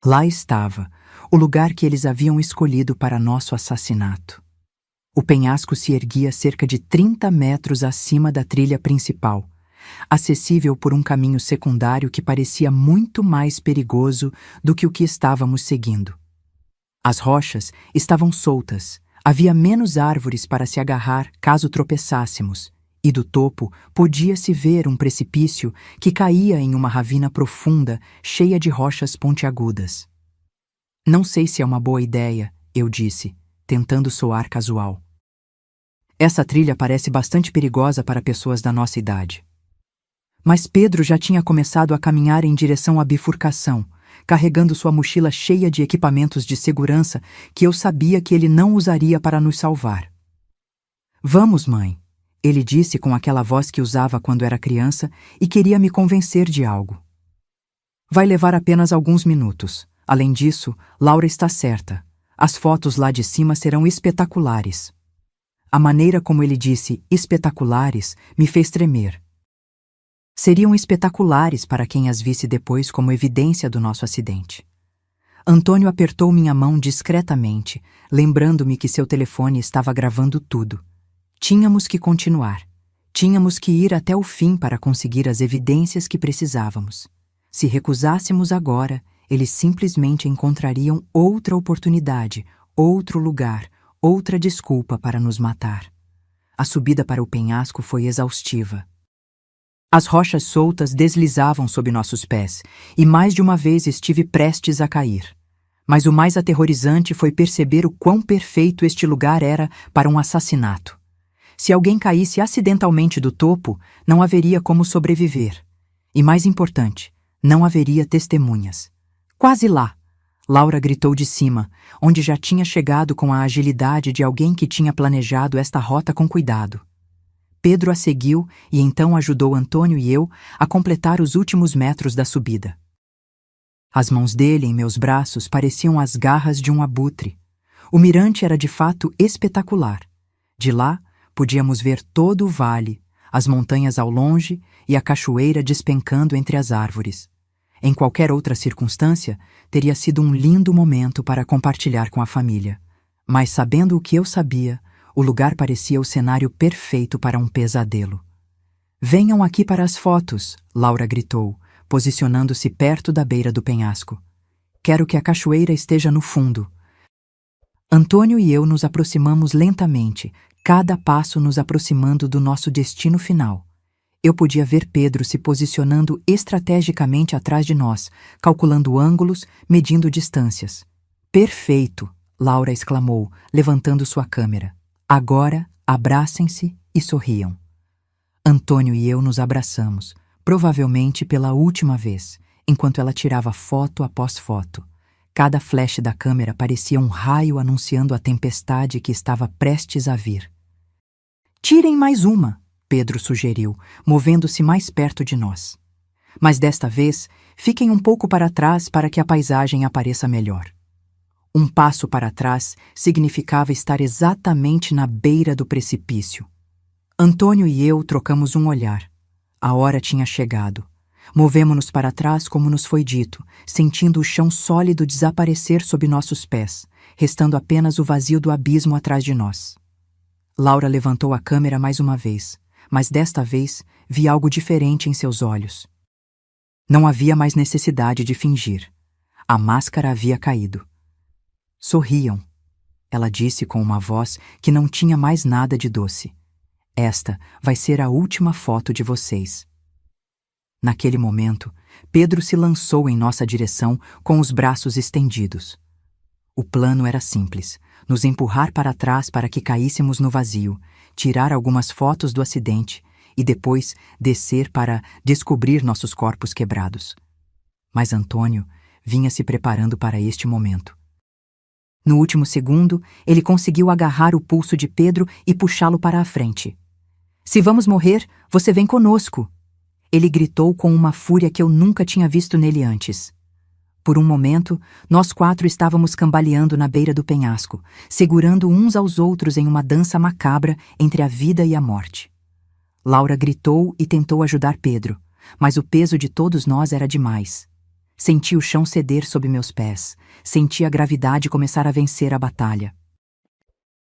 Lá estava, o lugar que eles haviam escolhido para nosso assassinato. O penhasco se erguia cerca de 30 metros acima da trilha principal, acessível por um caminho secundário que parecia muito mais perigoso do que o que estávamos seguindo. As rochas estavam soltas, havia menos árvores para se agarrar caso tropeçássemos, e do topo podia-se ver um precipício que caía em uma ravina profunda, cheia de rochas pontiagudas. Não sei se é uma boa ideia, eu disse, tentando soar casual. Essa trilha parece bastante perigosa para pessoas da nossa idade. Mas Pedro já tinha começado a caminhar em direção à bifurcação, carregando sua mochila cheia de equipamentos de segurança que eu sabia que ele não usaria para nos salvar. Vamos, mãe, ele disse com aquela voz que usava quando era criança e queria me convencer de algo. Vai levar apenas alguns minutos. Além disso, Laura está certa. As fotos lá de cima serão espetaculares. A maneira como ele disse espetaculares me fez tremer. Seriam espetaculares para quem as visse depois como evidência do nosso acidente. Antônio apertou minha mão discretamente, lembrando-me que seu telefone estava gravando tudo. Tínhamos que continuar. Tínhamos que ir até o fim para conseguir as evidências que precisávamos. Se recusássemos agora, eles simplesmente encontrariam outra oportunidade, outro lugar, outra desculpa para nos matar. A subida para o penhasco foi exaustiva. As rochas soltas deslizavam sob nossos pés, e mais de uma vez estive prestes a cair. Mas o mais aterrorizante foi perceber o quão perfeito este lugar era para um assassinato. Se alguém caísse acidentalmente do topo, não haveria como sobreviver. E mais importante, não haveria testemunhas. Quase lá! Laura gritou de cima, onde já tinha chegado com a agilidade de alguém que tinha planejado esta rota com cuidado. Pedro a seguiu e então ajudou Antônio e eu a completar os últimos metros da subida. As mãos dele em meus braços pareciam as garras de um abutre. O mirante era de fato espetacular. De lá, podíamos ver todo o vale, as montanhas ao longe e a cachoeira despencando entre as árvores. Em qualquer outra circunstância, teria sido um lindo momento para compartilhar com a família. Mas sabendo o que eu sabia, o lugar parecia o cenário perfeito para um pesadelo. Venham aqui para as fotos, Laura gritou, posicionando-se perto da beira do penhasco. Quero que a cachoeira esteja no fundo. Antônio e eu nos aproximamos lentamente, cada passo nos aproximando do nosso destino final. Eu podia ver Pedro se posicionando estrategicamente atrás de nós, calculando ângulos, medindo distâncias. Perfeito! Laura exclamou, levantando sua câmera. Agora, abracem-se e sorriam. Antônio e eu nos abraçamos, provavelmente pela última vez, enquanto ela tirava foto após foto. Cada flash da câmera parecia um raio anunciando a tempestade que estava prestes a vir. Tirem mais uma! Pedro sugeriu, movendo-se mais perto de nós. Mas desta vez, fiquem um pouco para trás para que a paisagem apareça melhor. Um passo para trás significava estar exatamente na beira do precipício. Antônio e eu trocamos um olhar. A hora tinha chegado. Movemo-nos para trás como nos foi dito, sentindo o chão sólido desaparecer sob nossos pés, restando apenas o vazio do abismo atrás de nós. Laura levantou a câmera mais uma vez, mas desta vez vi algo diferente em seus olhos. Não havia mais necessidade de fingir. A máscara havia caído. Sorriam, ela disse com uma voz que não tinha mais nada de doce. Esta vai ser a última foto de vocês. Naquele momento, Pedro se lançou em nossa direção com os braços estendidos. O plano era simples: nos empurrar para trás para que caíssemos no vazio, tirar algumas fotos do acidente e depois descer para descobrir nossos corpos quebrados. Mas Antônio vinha se preparando para este momento. No último segundo, ele conseguiu agarrar o pulso de Pedro e puxá-lo para a frente. Se vamos morrer, você vem conosco! Ele gritou com uma fúria que eu nunca tinha visto nele antes. Por um momento, nós 4 estávamos cambaleando na beira do penhasco, segurando uns aos outros em uma dança macabra entre a vida e a morte. Laura gritou e tentou ajudar Pedro, mas o peso de todos nós era demais. Senti o chão ceder sob meus pés, senti a gravidade começar a vencer a batalha.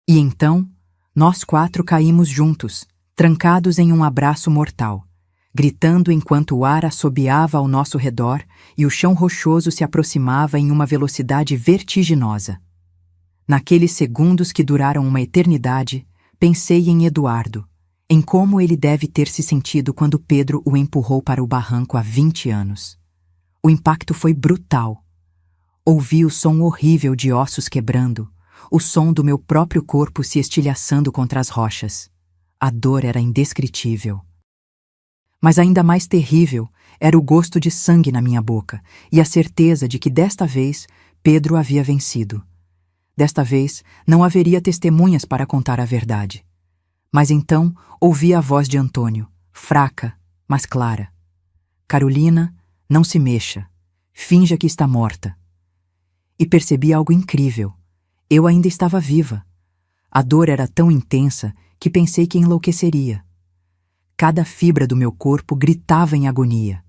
E então, nós 4 caímos juntos, trancados em um abraço mortal, gritando enquanto o ar assobiava ao nosso redor e o chão rochoso se aproximava em uma velocidade vertiginosa. Naqueles segundos que duraram uma eternidade, pensei em Eduardo, em como ele deve ter se sentido quando Pedro o empurrou para o barranco há 20 anos. O impacto foi brutal. Ouvi o som horrível de ossos quebrando, o som do meu próprio corpo se estilhaçando contra as rochas. A dor era indescritível. Mas ainda mais terrível era o gosto de sangue na minha boca e a certeza de que desta vez Pedro havia vencido. Desta vez não haveria testemunhas para contar a verdade. Mas então ouvi a voz de Antônio, fraca, mas clara. Carolina, não se mexa. Finja que está morta. E percebi algo incrível. Eu ainda estava viva. A dor era tão intensa que pensei que enlouqueceria. Cada fibra do meu corpo gritava em agonia.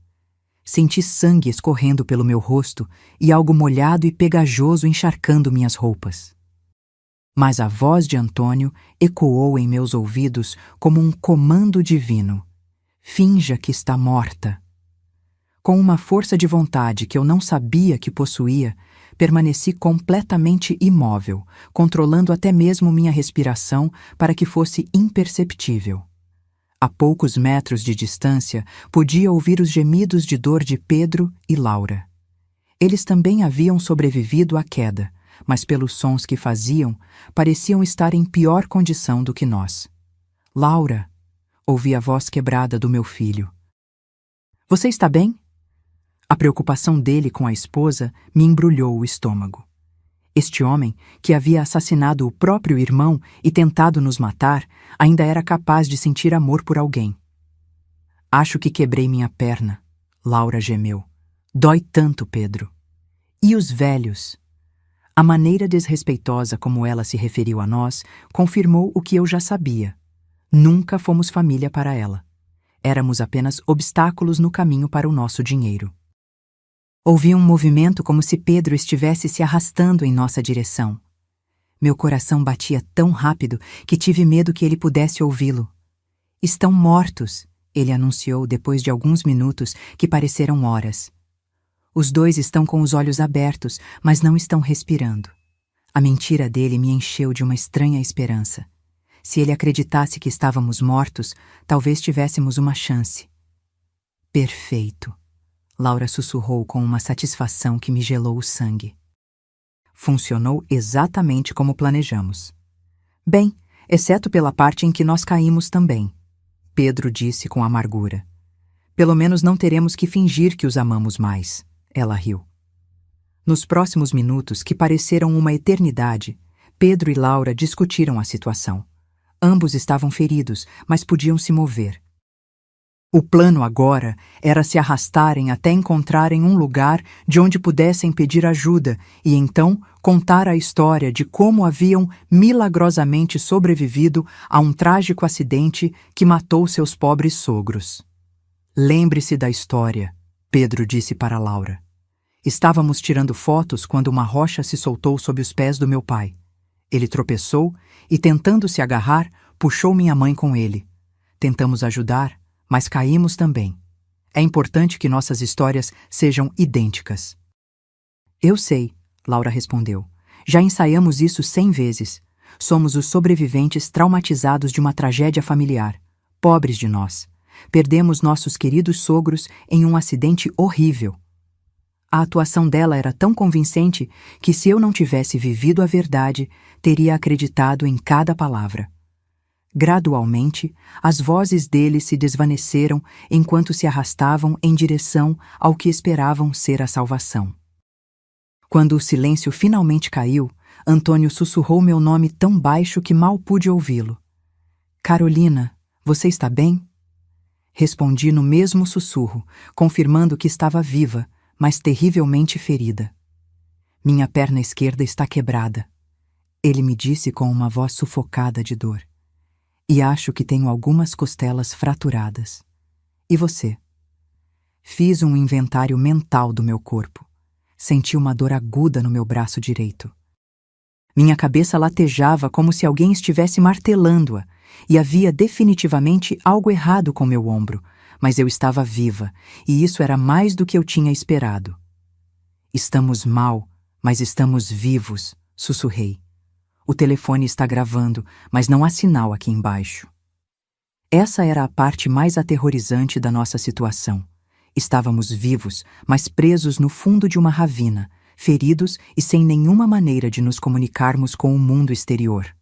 Senti sangue escorrendo pelo meu rosto e algo molhado e pegajoso encharcando minhas roupas. Mas a voz de Antônio ecoou em meus ouvidos como um comando divino. Finja que está morta. Com uma força de vontade que eu não sabia que possuía, permaneci completamente imóvel, controlando até mesmo minha respiração para que fosse imperceptível. A poucos metros de distância, podia ouvir os gemidos de dor de Pedro e Laura. Eles também haviam sobrevivido à queda, mas pelos sons que faziam, pareciam estar em pior condição do que nós. Laura, ouvi a voz quebrada do meu filho. Você está bem? A preocupação dele com a esposa me embrulhou o estômago. Este homem, que havia assassinado o próprio irmão e tentado nos matar, ainda era capaz de sentir amor por alguém. Acho que quebrei minha perna, Laura gemeu. Dói tanto, Pedro. E os velhos? A maneira desrespeitosa como ela se referiu a nós confirmou o que eu já sabia. Nunca fomos família para ela. Éramos apenas obstáculos no caminho para o nosso dinheiro. Ouvi um movimento como se Pedro estivesse se arrastando em nossa direção. Meu coração batia tão rápido que tive medo que ele pudesse ouvi-lo. Estão mortos, ele anunciou depois de alguns minutos que pareceram horas. Os dois estão com os olhos abertos, mas não estão respirando. A mentira dele me encheu de uma estranha esperança. Se ele acreditasse que estávamos mortos, talvez tivéssemos uma chance. Perfeito. Laura sussurrou com uma satisfação que me gelou o sangue. Funcionou exatamente como planejamos. Bem, exceto pela parte em que nós caímos também, Pedro disse com amargura. Pelo menos não teremos que fingir que os amamos mais, ela riu. Nos próximos minutos, que pareceram uma eternidade, Pedro e Laura discutiram a situação. Ambos estavam feridos, mas podiam se mover. O plano agora era se arrastarem até encontrarem um lugar de onde pudessem pedir ajuda e então contar a história de como haviam milagrosamente sobrevivido a um trágico acidente que matou seus pobres sogros. Lembre-se da história, Pedro disse para Laura. Estávamos tirando fotos quando uma rocha se soltou sob os pés do meu pai. Ele tropeçou e, tentando se agarrar, puxou minha mãe com ele. Tentamos ajudar, mas caímos também. É importante que nossas histórias sejam idênticas. Eu sei, Laura respondeu. Já ensaiamos isso 100 vezes. Somos os sobreviventes traumatizados de uma tragédia familiar. Pobres de nós. Perdemos nossos queridos sogros em um acidente horrível. A atuação dela era tão convincente que, se eu não tivesse vivido a verdade, teria acreditado em cada palavra. Gradualmente, as vozes deles se desvaneceram enquanto se arrastavam em direção ao que esperavam ser a salvação. Quando o silêncio finalmente caiu, Antônio sussurrou meu nome tão baixo que mal pude ouvi-lo. Carolina, você está bem? Respondi no mesmo sussurro, confirmando que estava viva, mas terrivelmente ferida. Minha perna esquerda está quebrada. Ele me disse com uma voz sufocada de dor. E acho que tenho algumas costelas fraturadas. E você? Fiz um inventário mental do meu corpo. Senti uma dor aguda no meu braço direito. Minha cabeça latejava como se alguém estivesse martelando-a, e havia definitivamente algo errado com meu ombro, mas eu estava viva, e isso era mais do que eu tinha esperado. Estamos mal, mas estamos vivos, sussurrei. O telefone está gravando, mas não há sinal aqui embaixo. Essa era a parte mais aterrorizante da nossa situação. Estávamos vivos, mas presos no fundo de uma ravina, feridos e sem nenhuma maneira de nos comunicarmos com o mundo exterior.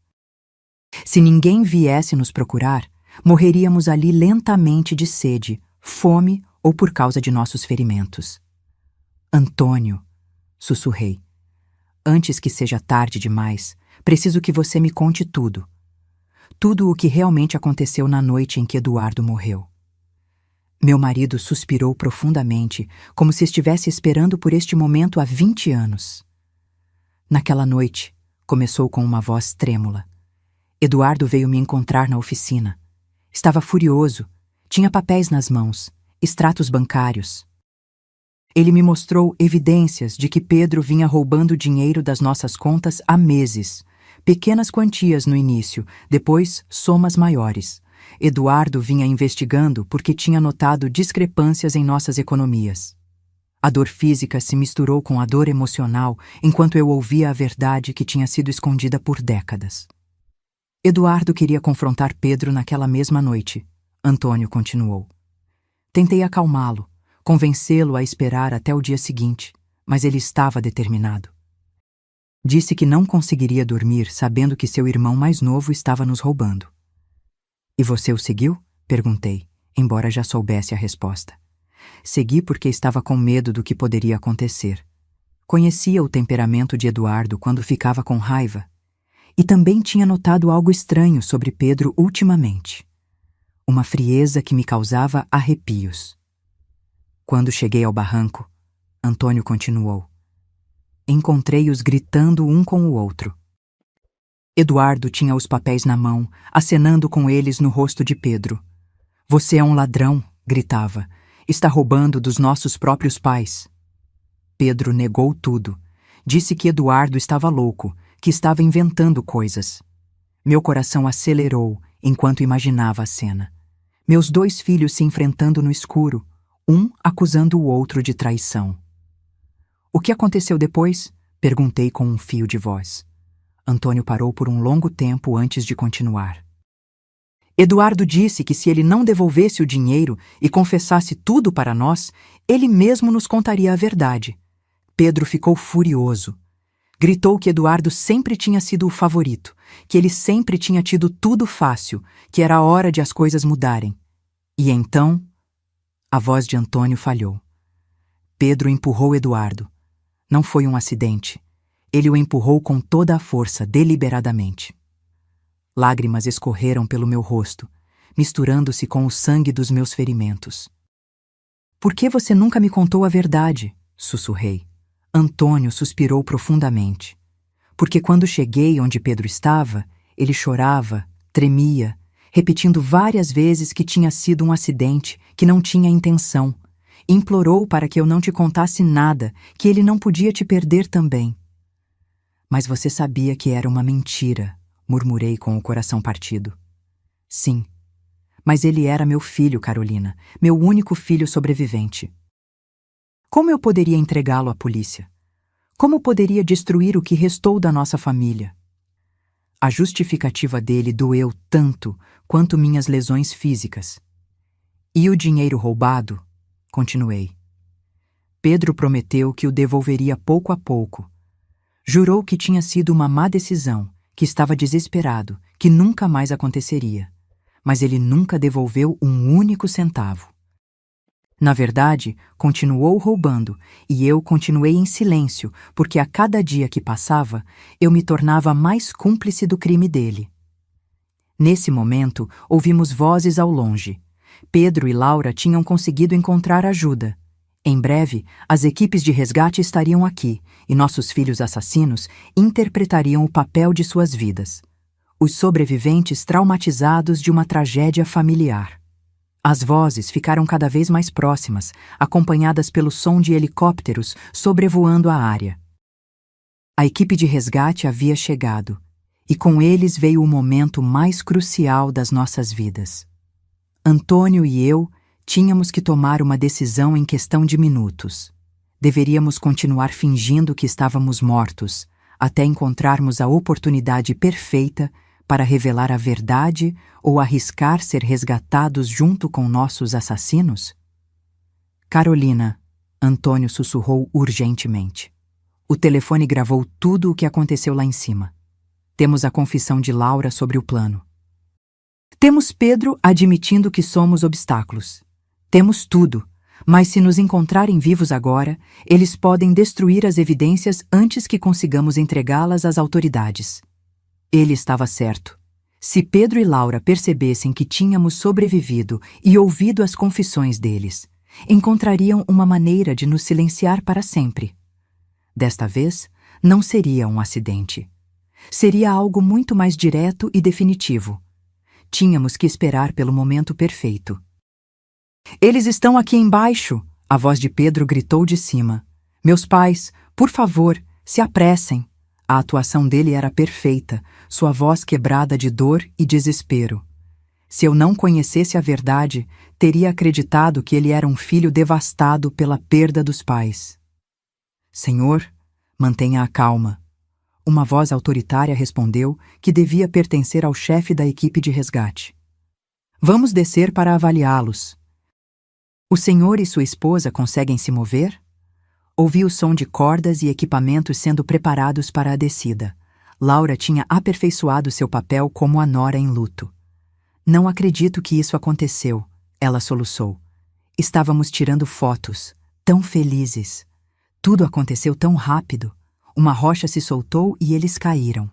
Se ninguém viesse nos procurar, morreríamos ali lentamente de sede, fome ou por causa de nossos ferimentos. Antônio, sussurrei. Antes que seja tarde demais, preciso que você me conte tudo. Tudo o que realmente aconteceu na noite em que Eduardo morreu. Meu marido suspirou profundamente, como se estivesse esperando por este momento há 20 anos. Naquela noite, começou com uma voz trêmula. Eduardo veio me encontrar na oficina. Estava furioso. Tinha papéis nas mãos, extratos bancários. Ele me mostrou evidências de que Pedro vinha roubando dinheiro das nossas contas há meses. Pequenas quantias no início, depois somas maiores. Eduardo vinha investigando porque tinha notado discrepâncias em nossas economias. A dor física se misturou com a dor emocional enquanto eu ouvia a verdade que tinha sido escondida por décadas. Eduardo queria confrontar Pedro naquela mesma noite. Antônio continuou. Tentei acalmá-lo, convencê-lo a esperar até o dia seguinte, mas ele estava determinado. Disse que não conseguiria dormir sabendo que seu irmão mais novo estava nos roubando. E você o seguiu? Perguntei, embora já soubesse a resposta. Segui porque estava com medo do que poderia acontecer. Conhecia o temperamento de Eduardo quando ficava com raiva. E também tinha notado algo estranho sobre Pedro ultimamente. Uma frieza que me causava arrepios. Quando cheguei ao barranco, Antônio continuou. Encontrei-os gritando um com o outro. Eduardo tinha os papéis na mão, acenando com eles no rosto de Pedro. Você é um ladrão, gritava. Está roubando dos nossos próprios pais. Pedro negou tudo. Disse que Eduardo estava louco, que estava inventando coisas. Meu coração acelerou enquanto imaginava a cena. Meus 2 filhos se enfrentando no escuro, um acusando o outro de traição. O que aconteceu depois? Perguntei com um fio de voz. Antônio parou por um longo tempo antes de continuar. Eduardo disse que se ele não devolvesse o dinheiro e confessasse tudo para nós, ele mesmo nos contaria a verdade. Pedro ficou furioso. Gritou que Eduardo sempre tinha sido o favorito, que ele sempre tinha tido tudo fácil, que era a hora de as coisas mudarem. E então, a voz de Antônio falhou. Pedro empurrou Eduardo. Não foi um acidente. Ele o empurrou com toda a força, deliberadamente. Lágrimas escorreram pelo meu rosto, misturando-se com o sangue dos meus ferimentos. Por que você nunca me contou a verdade? Sussurrei. Antônio suspirou profundamente. Porque quando cheguei onde Pedro estava, ele chorava, tremia, repetindo várias vezes que tinha sido um acidente, que não tinha intenção. Implorou para que eu não te contasse nada, que ele não podia te perder também. Mas você sabia que era uma mentira, murmurei com o coração partido. Sim, mas ele era meu filho, Carolina, meu único filho sobrevivente. Como eu poderia entregá-lo à polícia? Como poderia destruir o que restou da nossa família? A justificativa dele doeu tanto quanto minhas lesões físicas. E o dinheiro roubado? Continuei. Pedro prometeu que o devolveria pouco a pouco. Jurou que tinha sido uma má decisão, que estava desesperado, que nunca mais aconteceria. Mas ele nunca devolveu um único centavo. Na verdade, continuou roubando, e eu continuei em silêncio, porque a cada dia que passava, eu me tornava mais cúmplice do crime dele. Nesse momento, ouvimos vozes ao longe. Pedro e Laura tinham conseguido encontrar ajuda. Em breve, as equipes de resgate estariam aqui e nossos filhos assassinos interpretariam o papel de suas vidas. Os sobreviventes traumatizados de uma tragédia familiar. As vozes ficaram cada vez mais próximas, acompanhadas pelo som de helicópteros sobrevoando a área. A equipe de resgate havia chegado, e com eles veio o momento mais crucial das nossas vidas. Antônio e eu tínhamos que tomar uma decisão em questão de minutos. Deveríamos continuar fingindo que estávamos mortos, até encontrarmos a oportunidade perfeita para revelar a verdade ou arriscar ser resgatados junto com nossos assassinos? Carolina, Antônio sussurrou urgentemente. O telefone gravou tudo o que aconteceu lá em cima. Temos a confissão de Laura sobre o plano. Temos Pedro admitindo que somos obstáculos. Temos tudo, mas se nos encontrarem vivos agora, eles podem destruir as evidências antes que consigamos entregá-las às autoridades. Ele estava certo. Se Pedro e Laura percebessem que tínhamos sobrevivido e ouvido as confissões deles, encontrariam uma maneira de nos silenciar para sempre. Desta vez, não seria um acidente. Seria algo muito mais direto e definitivo. Tínhamos que esperar pelo momento perfeito. Eles estão aqui embaixo, a voz de Pedro gritou de cima. Meus pais, por favor, se apressem. A atuação dele era perfeita, sua voz quebrada de dor e desespero. Se eu não conhecesse a verdade, teria acreditado que ele era um filho devastado pela perda dos pais. Senhor, mantenha a calma. Uma voz autoritária respondeu que devia pertencer ao chefe da equipe de resgate. Vamos descer para avaliá-los. O senhor e sua esposa conseguem se mover? Ouvi o som de cordas e equipamentos sendo preparados para a descida. Laura tinha aperfeiçoado seu papel como a nora em luto. Não acredito que isso aconteceu, ela soluçou. Estávamos tirando fotos, tão felizes. Tudo aconteceu tão rápido. Uma rocha se soltou e eles caíram.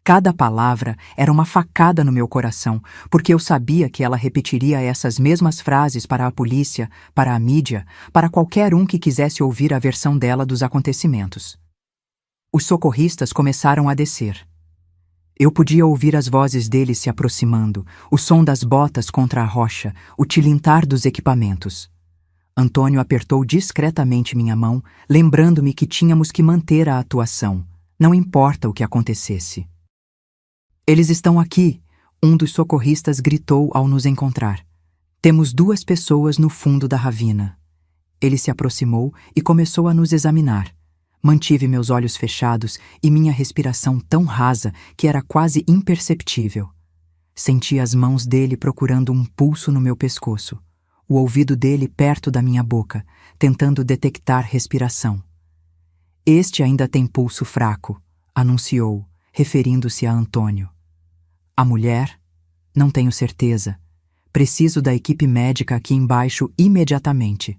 Cada palavra era uma facada no meu coração, porque eu sabia que ela repetiria essas mesmas frases para a polícia, para a mídia, para qualquer um que quisesse ouvir a versão dela dos acontecimentos. Os socorristas começaram a descer. Eu podia ouvir as vozes deles se aproximando, o som das botas contra a rocha, o tilintar dos equipamentos. Antônio apertou discretamente minha mão, lembrando-me que tínhamos que manter a atuação, não importa o que acontecesse. Eles estão aqui, um dos socorristas gritou ao nos encontrar. Temos 2 pessoas no fundo da ravina. Ele se aproximou e começou a nos examinar. Mantive meus olhos fechados e minha respiração tão rasa que era quase imperceptível. Senti as mãos dele procurando um pulso no meu pescoço, o ouvido dele perto da minha boca, tentando detectar respiração. Este ainda tem pulso fraco, anunciou, referindo-se a Antônio. A mulher? Não tenho certeza. Preciso da equipe médica aqui embaixo imediatamente.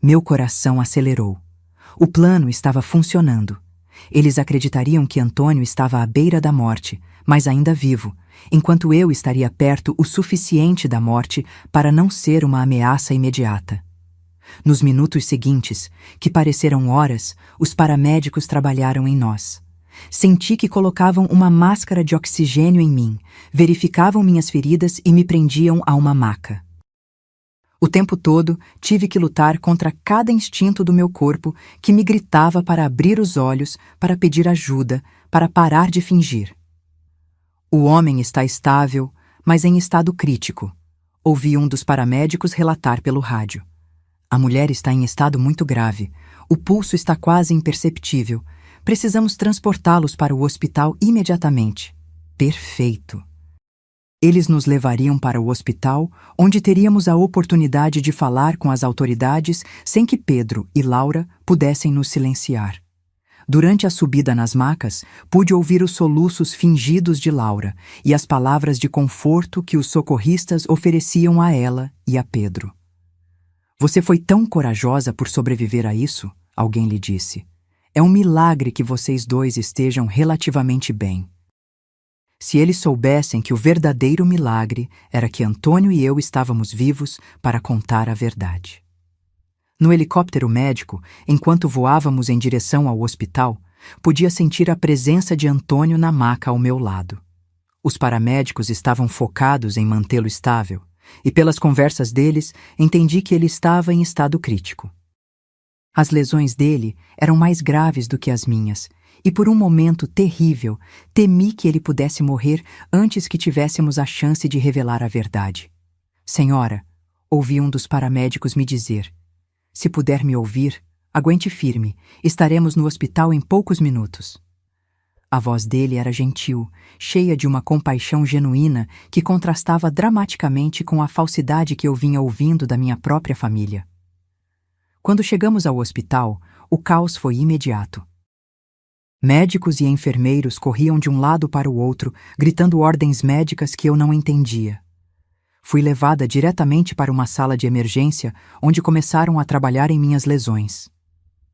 Meu coração acelerou. O plano estava funcionando. Eles acreditariam que Antônio estava à beira da morte, mas ainda vivo, enquanto eu estaria perto o suficiente da morte para não ser uma ameaça imediata. Nos minutos seguintes, que pareceram horas, os paramédicos trabalharam em nós. Senti que colocavam uma máscara de oxigênio em mim, verificavam minhas feridas e me prendiam a uma maca. O tempo todo, tive que lutar contra cada instinto do meu corpo que me gritava para abrir os olhos, para pedir ajuda, para parar de fingir. O homem está estável, mas em estado crítico, ouvi um dos paramédicos relatar pelo rádio. A mulher está em estado muito grave, o pulso está quase imperceptível. Precisamos transportá-los para o hospital imediatamente. Perfeito. Eles nos levariam para o hospital, onde teríamos a oportunidade de falar com as autoridades sem que Pedro e Laura pudessem nos silenciar. Durante a subida nas macas, pude ouvir os soluços fingidos de Laura e as palavras de conforto que os socorristas ofereciam a ela e a Pedro. Você foi tão corajosa por sobreviver a isso, alguém lhe disse. É um milagre que vocês 2 estejam relativamente bem. Se eles soubessem que o verdadeiro milagre era que Antônio e eu estávamos vivos para contar a verdade. No helicóptero médico, enquanto voávamos em direção ao hospital, podia sentir a presença de Antônio na maca ao meu lado. Os paramédicos estavam focados em mantê-lo estável, e pelas conversas deles, entendi que ele estava em estado crítico. As lesões dele eram mais graves do que as minhas, e por um momento terrível, temi que ele pudesse morrer antes que tivéssemos a chance de revelar a verdade. Senhora, ouvi um dos paramédicos me dizer, se puder me ouvir, aguente firme, estaremos no hospital em poucos minutos. A voz dele era gentil, cheia de uma compaixão genuína que contrastava dramaticamente com a falsidade que eu vinha ouvindo da minha própria família. Quando chegamos ao hospital, o caos foi imediato. Médicos e enfermeiros corriam de um lado para o outro, gritando ordens médicas que eu não entendia. Fui levada diretamente para uma sala de emergência, onde começaram a trabalhar em minhas lesões.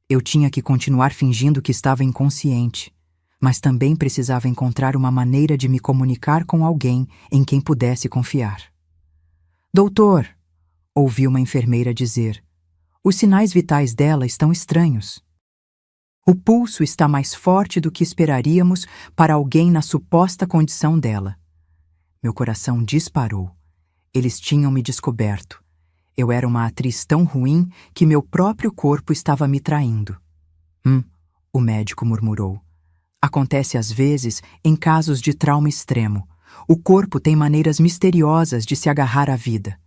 Eu tinha que continuar fingindo que estava inconsciente, mas também precisava encontrar uma maneira de me comunicar com alguém em quem pudesse confiar. Doutor, ouvi uma enfermeira dizer, os sinais vitais dela estão estranhos. O pulso está mais forte do que esperaríamos para alguém na suposta condição dela. Meu coração disparou. Eles tinham me descoberto. Eu era uma atriz tão ruim que meu próprio corpo estava me traindo. O médico murmurou. Acontece às vezes em casos de trauma extremo. O corpo tem maneiras misteriosas de se agarrar à vida.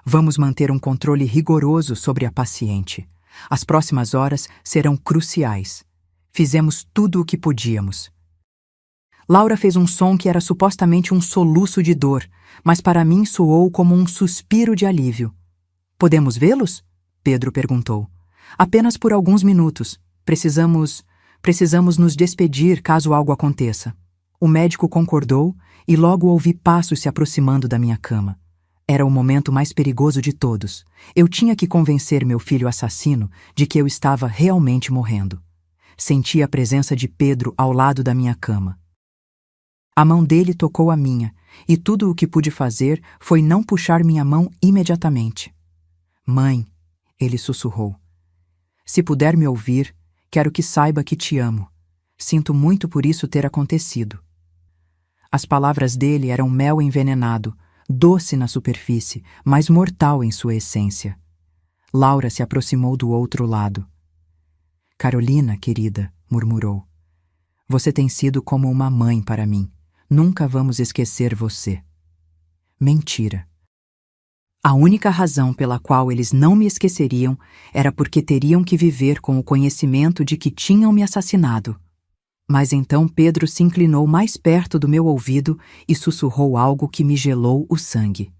Vamos manter um controle rigoroso sobre a paciente. As próximas horas serão cruciais. Fizemos tudo o que podíamos. Laura fez um som que era supostamente um soluço de dor, mas para mim soou como um suspiro de alívio. Podemos vê-los? Pedro perguntou. Apenas por alguns minutos. Precisamos nos despedir caso algo aconteça. O médico concordou e logo ouvi passos se aproximando da minha cama. Era o momento mais perigoso de todos. Eu tinha que convencer meu filho assassino de que eu estava realmente morrendo. Senti a presença de Pedro ao lado da minha cama. A mão dele tocou a minha, e tudo o que pude fazer foi não puxar minha mão imediatamente. Mãe, ele sussurrou. Se puder me ouvir, quero que saiba que te amo. Sinto muito por isso ter acontecido. As palavras dele eram mel envenenado, doce na superfície, mas mortal em sua essência. Laura se aproximou do outro lado. Carolina, querida, murmurou. Você tem sido como uma mãe para mim. Nunca vamos esquecer você. Mentira. A única razão pela qual eles não me esqueceriam era porque teriam que viver com o conhecimento de que tinham me assassinado. Mas então Pedro se inclinou mais perto do meu ouvido e sussurrou algo que me gelou o sangue.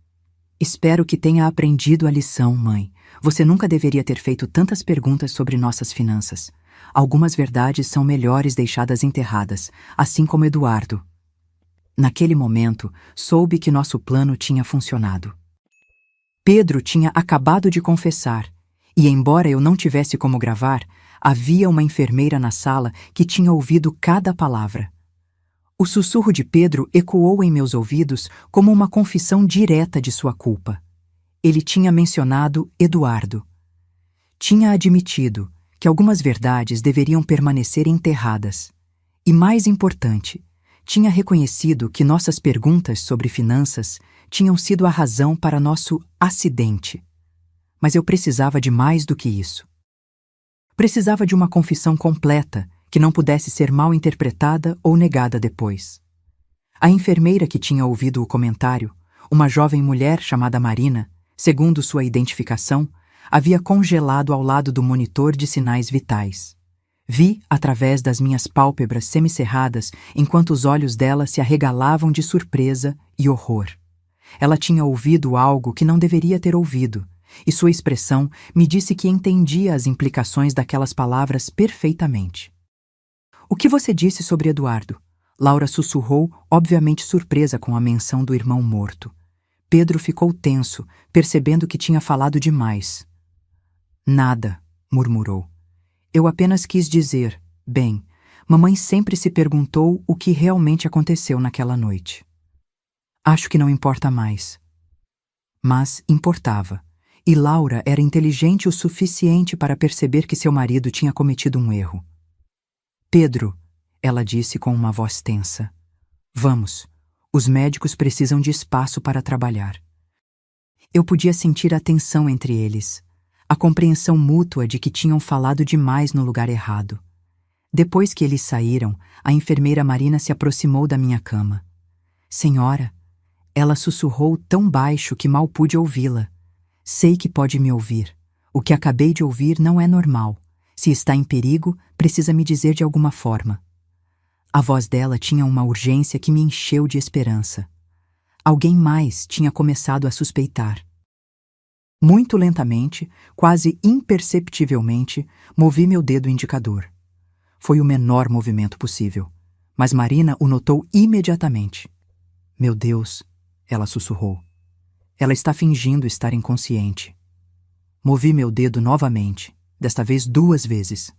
Espero que tenha aprendido a lição, mãe. Você nunca deveria ter feito tantas perguntas sobre nossas finanças. Algumas verdades são melhores deixadas enterradas, assim como Eduardo. Naquele momento, soube que nosso plano tinha funcionado. Pedro tinha acabado de confessar, e embora eu não tivesse como gravar, havia uma enfermeira na sala que tinha ouvido cada palavra. O sussurro de Pedro ecoou em meus ouvidos como uma confissão direta de sua culpa. Ele tinha mencionado Eduardo. Tinha admitido que algumas verdades deveriam permanecer enterradas. E mais importante, tinha reconhecido que nossas perguntas sobre finanças tinham sido a razão para nosso acidente. Mas eu precisava de mais do que isso. Precisava de uma confissão completa, que não pudesse ser mal interpretada ou negada depois. A enfermeira que tinha ouvido o comentário, uma jovem mulher chamada Marina, segundo sua identificação, havia congelado ao lado do monitor de sinais vitais. Vi através das minhas pálpebras semicerradas enquanto os olhos dela se arregalavam de surpresa e horror. Ela tinha ouvido algo que não deveria ter ouvido, e sua expressão me disse que entendia as implicações daquelas palavras perfeitamente. O que você disse sobre Eduardo? Laura sussurrou, obviamente surpresa com a menção do irmão morto. Pedro ficou tenso, percebendo que tinha falado demais. Nada, murmurou. Eu apenas quis dizer, bem, mamãe sempre se perguntou o que realmente aconteceu naquela noite. Acho que não importa mais. Mas importava, E Laura era inteligente o suficiente para perceber que seu marido tinha cometido um erro. Pedro, ela disse com uma voz tensa. Vamos, os médicos precisam de espaço para trabalhar. Eu podia sentir a tensão entre eles, a compreensão mútua de que tinham falado demais no lugar errado. Depois que eles saíram, a enfermeira Marina se aproximou da minha cama. Senhora, ela sussurrou tão baixo que mal pude ouvi-la. Sei que pode me ouvir. O que acabei de ouvir não é normal. Se está em perigo, precisa me dizer de alguma forma. A voz dela tinha uma urgência que me encheu de esperança. Alguém mais tinha começado a suspeitar. Muito lentamente, quase imperceptivelmente, movi meu dedo indicador. Foi o menor movimento possível, mas Marina o notou imediatamente. Meu Deus, ela sussurrou. Ela está fingindo estar inconsciente. Movi meu dedo novamente, desta vez 2 vezes.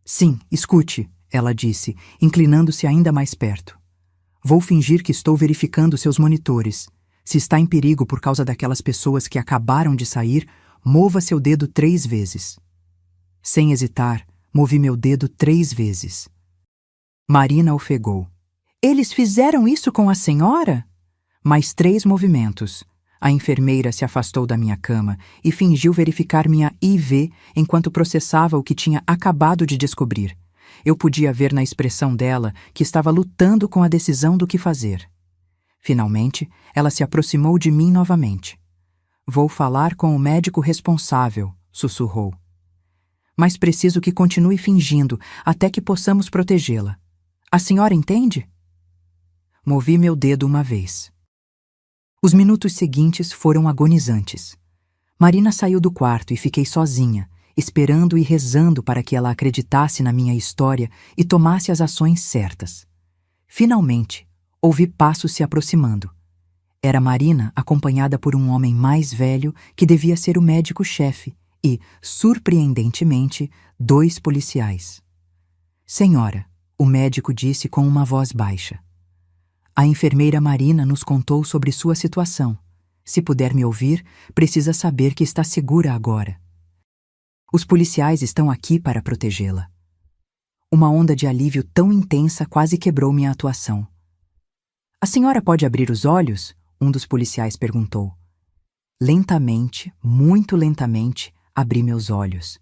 Sim, escute, ela disse, inclinando-se ainda mais perto. Vou fingir que estou verificando seus monitores. Se está em perigo por causa daquelas pessoas que acabaram de sair, mova seu dedo 3 vezes. Sem hesitar, movi meu dedo 3 vezes. Marina ofegou. Eles fizeram isso com a senhora? Mais 3 movimentos. A enfermeira se afastou da minha cama e fingiu verificar minha IV enquanto processava o que tinha acabado de descobrir. Eu podia ver na expressão dela que estava lutando com a decisão do que fazer. Finalmente, ela se aproximou de mim novamente. Vou falar com o médico responsável, sussurrou. Mas preciso que continue fingindo até que possamos protegê-la. A senhora entende? Movi meu dedo uma vez. Os minutos seguintes foram agonizantes. Marina saiu do quarto e fiquei sozinha, esperando e rezando para que ela acreditasse na minha história e tomasse as ações certas. Finalmente, ouvi passos se aproximando. Era Marina acompanhada por um homem mais velho que devia ser o médico-chefe e, surpreendentemente, 2 policiais. Senhora, o médico disse com uma voz baixa. A enfermeira Marina nos contou sobre sua situação. Se puder me ouvir, precisa saber que está segura agora. Os policiais estão aqui para protegê-la. Uma onda de alívio tão intensa quase quebrou minha atuação. A senhora pode abrir os olhos? Um dos policiais perguntou. Lentamente, muito lentamente, abri meus olhos.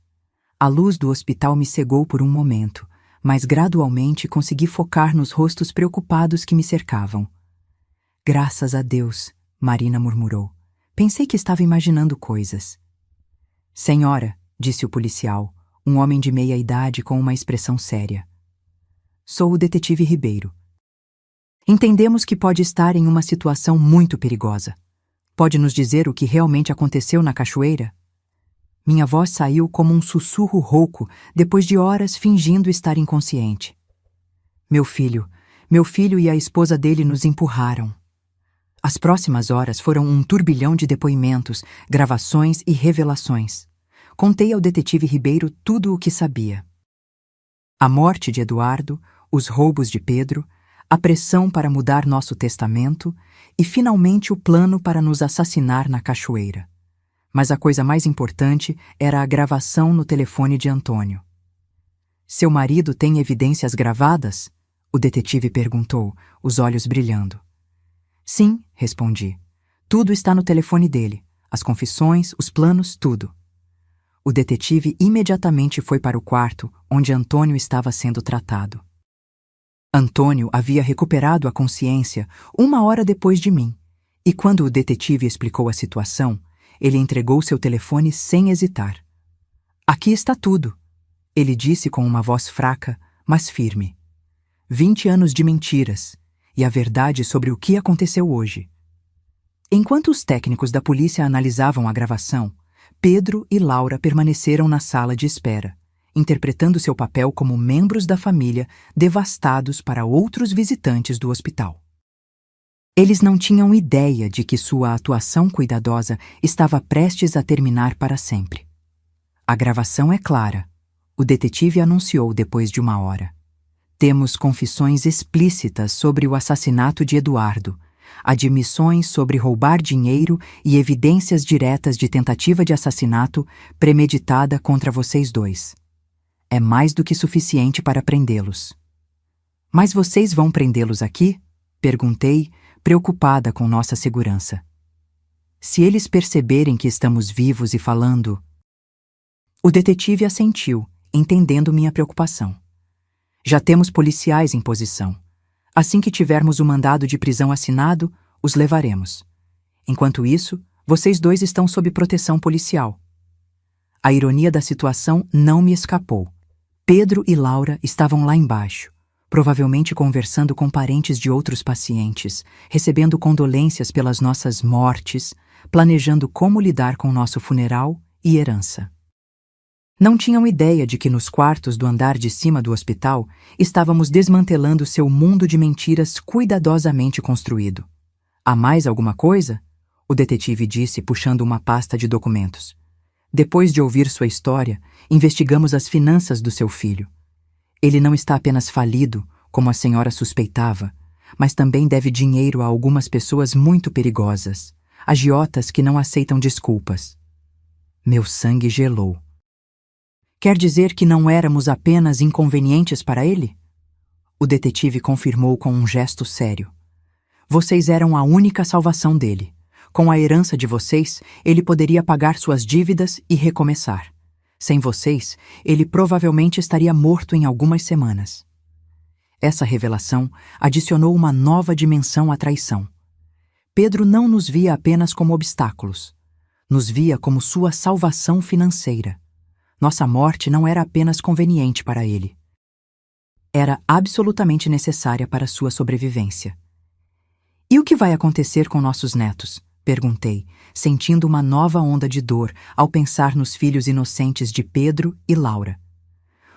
A luz do hospital me cegou por um momento, mas gradualmente consegui focar nos rostos preocupados que me cercavam. Graças a Deus, Marina murmurou. Pensei que estava imaginando coisas. Senhora, disse o policial, um homem de meia idade com uma expressão séria. Sou o detetive Ribeiro. Entendemos que pode estar em uma situação muito perigosa. Pode nos dizer o que realmente aconteceu na cachoeira? Minha voz saiu como um sussurro rouco depois de horas fingindo estar inconsciente. Meu filho e a esposa dele nos empurraram. As próximas horas foram um turbilhão de depoimentos, gravações e revelações. Contei ao detetive Ribeiro tudo o que sabia. A morte de Eduardo, os roubos de Pedro, a pressão para mudar nosso testamento e, finalmente, o plano para nos assassinar na cachoeira. Mas a coisa mais importante era a gravação no telefone de Antônio. Seu marido tem evidências gravadas? O detetive perguntou, os olhos brilhando. Sim, respondi. Tudo está no telefone dele. As confissões, os planos, tudo. O detetive imediatamente foi para o quarto onde Antônio estava sendo tratado. Antônio havia recuperado a consciência 1 hora depois de mim, e quando o detetive explicou a situação, ele entregou seu telefone sem hesitar. Aqui está tudo, ele disse com uma voz fraca, mas firme. 20 anos de mentiras, e a verdade sobre o que aconteceu hoje. Enquanto os técnicos da polícia analisavam a gravação, Pedro e Laura permaneceram na sala de espera, interpretando seu papel como membros da família devastados para outros visitantes do hospital. Eles não tinham ideia de que sua atuação cuidadosa estava prestes a terminar para sempre. A gravação é clara, o detetive anunciou depois de 1 hora. Temos confissões explícitas sobre o assassinato de Eduardo, admissões sobre roubar dinheiro e evidências diretas de tentativa de assassinato premeditada contra vocês dois. É mais do que suficiente para prendê-los. Mas vocês vão prendê-los aqui? Perguntei, preocupada com nossa segurança. Se eles perceberem que estamos vivos e falando... O detetive assentiu, entendendo minha preocupação. Já temos policiais em posição. Assim que tivermos o mandado de prisão assinado, os levaremos. Enquanto isso, vocês dois estão sob proteção policial. A ironia da situação não me escapou. Pedro e Laura estavam lá embaixo, provavelmente conversando com parentes de outros pacientes, recebendo condolências pelas nossas mortes, planejando como lidar com nosso funeral e herança. Não tinham ideia de que nos quartos do andar de cima do hospital estávamos desmantelando seu mundo de mentiras cuidadosamente construído. Há mais alguma coisa? O detetive disse, puxando uma pasta de documentos. Depois de ouvir sua história, investigamos as finanças do seu filho. Ele não está apenas falido, como a senhora suspeitava, mas também deve dinheiro a algumas pessoas muito perigosas, agiotas que não aceitam desculpas. Meu sangue gelou. Quer dizer que não éramos apenas inconvenientes para ele? O detetive confirmou com um gesto sério. Vocês eram a única salvação dele. Com a herança de vocês, ele poderia pagar suas dívidas e recomeçar. Sem vocês, ele provavelmente estaria morto em algumas semanas. Essa revelação adicionou uma nova dimensão à traição. Pedro não nos via apenas como obstáculos. Nos via como sua salvação financeira. Nossa morte não era apenas conveniente para ele. Era absolutamente necessária para sua sobrevivência. E o que vai acontecer com nossos netos? Perguntei, sentindo uma nova onda de dor ao pensar nos filhos inocentes de Pedro e Laura.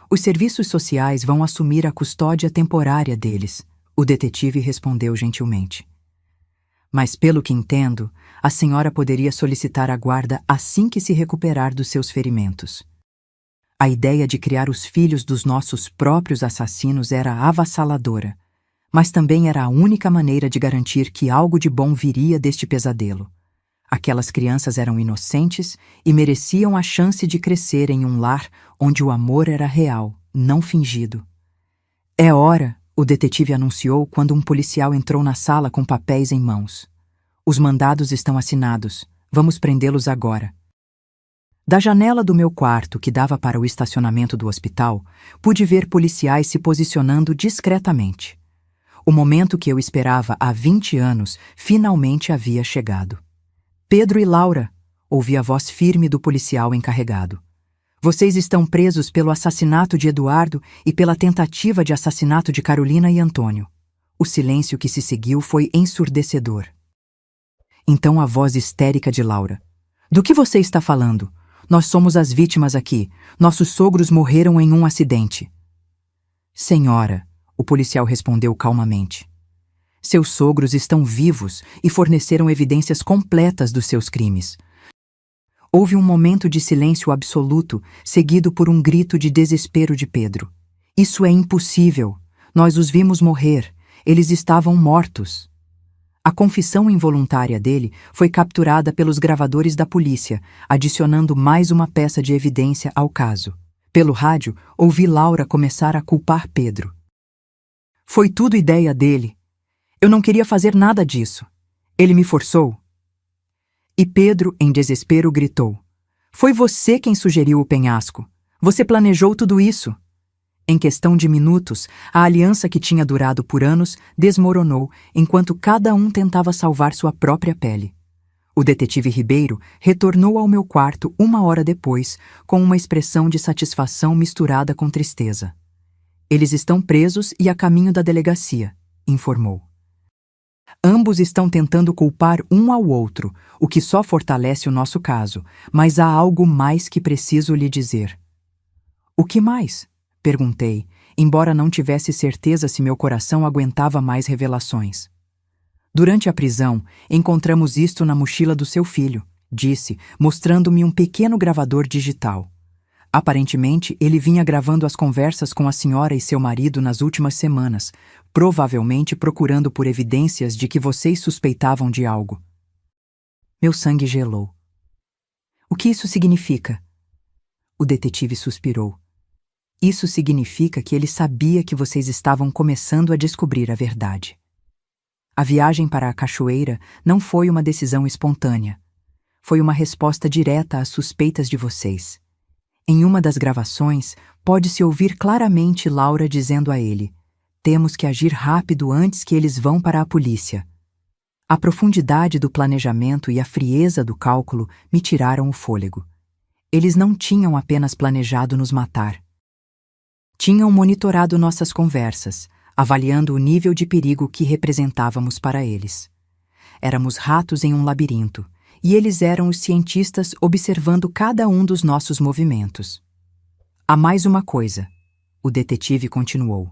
Os serviços sociais vão assumir a custódia temporária deles, o detetive respondeu gentilmente. Mas pelo que entendo, a senhora poderia solicitar a guarda assim que se recuperar dos seus ferimentos. A ideia de criar os filhos dos nossos próprios assassinos era avassaladora, mas também era a única maneira de garantir que algo de bom viria deste pesadelo. Aquelas crianças eram inocentes e mereciam a chance de crescer em um lar onde o amor era real, não fingido. É hora, o detetive anunciou quando um policial entrou na sala com papéis em mãos. Os mandados estão assinados. Vamos prendê-los agora. Da janela do meu quarto, que dava para o estacionamento do hospital, pude ver policiais se posicionando discretamente. O momento que eu esperava há 20 anos finalmente havia chegado. Pedro e Laura, ouvi a voz firme do policial encarregado. Vocês estão presos pelo assassinato de Eduardo e pela tentativa de assassinato de Carolina e Antônio. O silêncio que se seguiu foi ensurdecedor. Então a voz histérica de Laura. Do que você está falando? Nós somos as vítimas aqui. Nossos sogros morreram em um acidente. Senhora, o policial respondeu calmamente. Seus sogros estão vivos e forneceram evidências completas dos seus crimes. Houve um momento de silêncio absoluto, seguido por um grito de desespero de Pedro. Isso é impossível. Nós os vimos morrer. Eles estavam mortos. A confissão involuntária dele foi capturada pelos gravadores da polícia, adicionando mais uma peça de evidência ao caso. Pelo rádio, ouvi Laura começar a culpar Pedro. Foi tudo ideia dele. Eu não queria fazer nada disso. Ele me forçou. E Pedro, em desespero, gritou. Foi você quem sugeriu o penhasco. Você planejou tudo isso. Em questão de minutos, a aliança que tinha durado por anos desmoronou enquanto cada um tentava salvar sua própria pele. O detetive Ribeiro retornou ao meu quarto 1 hora depois, com uma expressão de satisfação misturada com tristeza. Eles estão presos e a caminho da delegacia, informou. Ambos estão tentando culpar um ao outro, o que só fortalece o nosso caso, mas há algo mais que preciso lhe dizer. O que mais? Perguntei, embora não tivesse certeza se meu coração aguentava mais revelações. Durante a prisão, encontramos isto na mochila do seu filho, disse, mostrando-me um pequeno gravador digital. Aparentemente, ele vinha gravando as conversas com a senhora e seu marido nas últimas semanas, provavelmente procurando por evidências de que vocês suspeitavam de algo. Meu sangue gelou. O que isso significa? O detetive suspirou. Isso significa que ele sabia que vocês estavam começando a descobrir a verdade. A viagem para a cachoeira não foi uma decisão espontânea. Foi uma resposta direta às suspeitas de vocês. Em uma das gravações, pode-se ouvir claramente Laura dizendo a ele: "Temos que agir rápido antes que eles vão para a polícia." A profundidade do planejamento e a frieza do cálculo me tiraram o fôlego. Eles não tinham apenas planejado nos matar. Tinham monitorado nossas conversas, avaliando o nível de perigo que representávamos para eles. Éramos ratos em um labirinto, e eles eram os cientistas observando cada um dos nossos movimentos. Há mais uma coisa, o detetive continuou,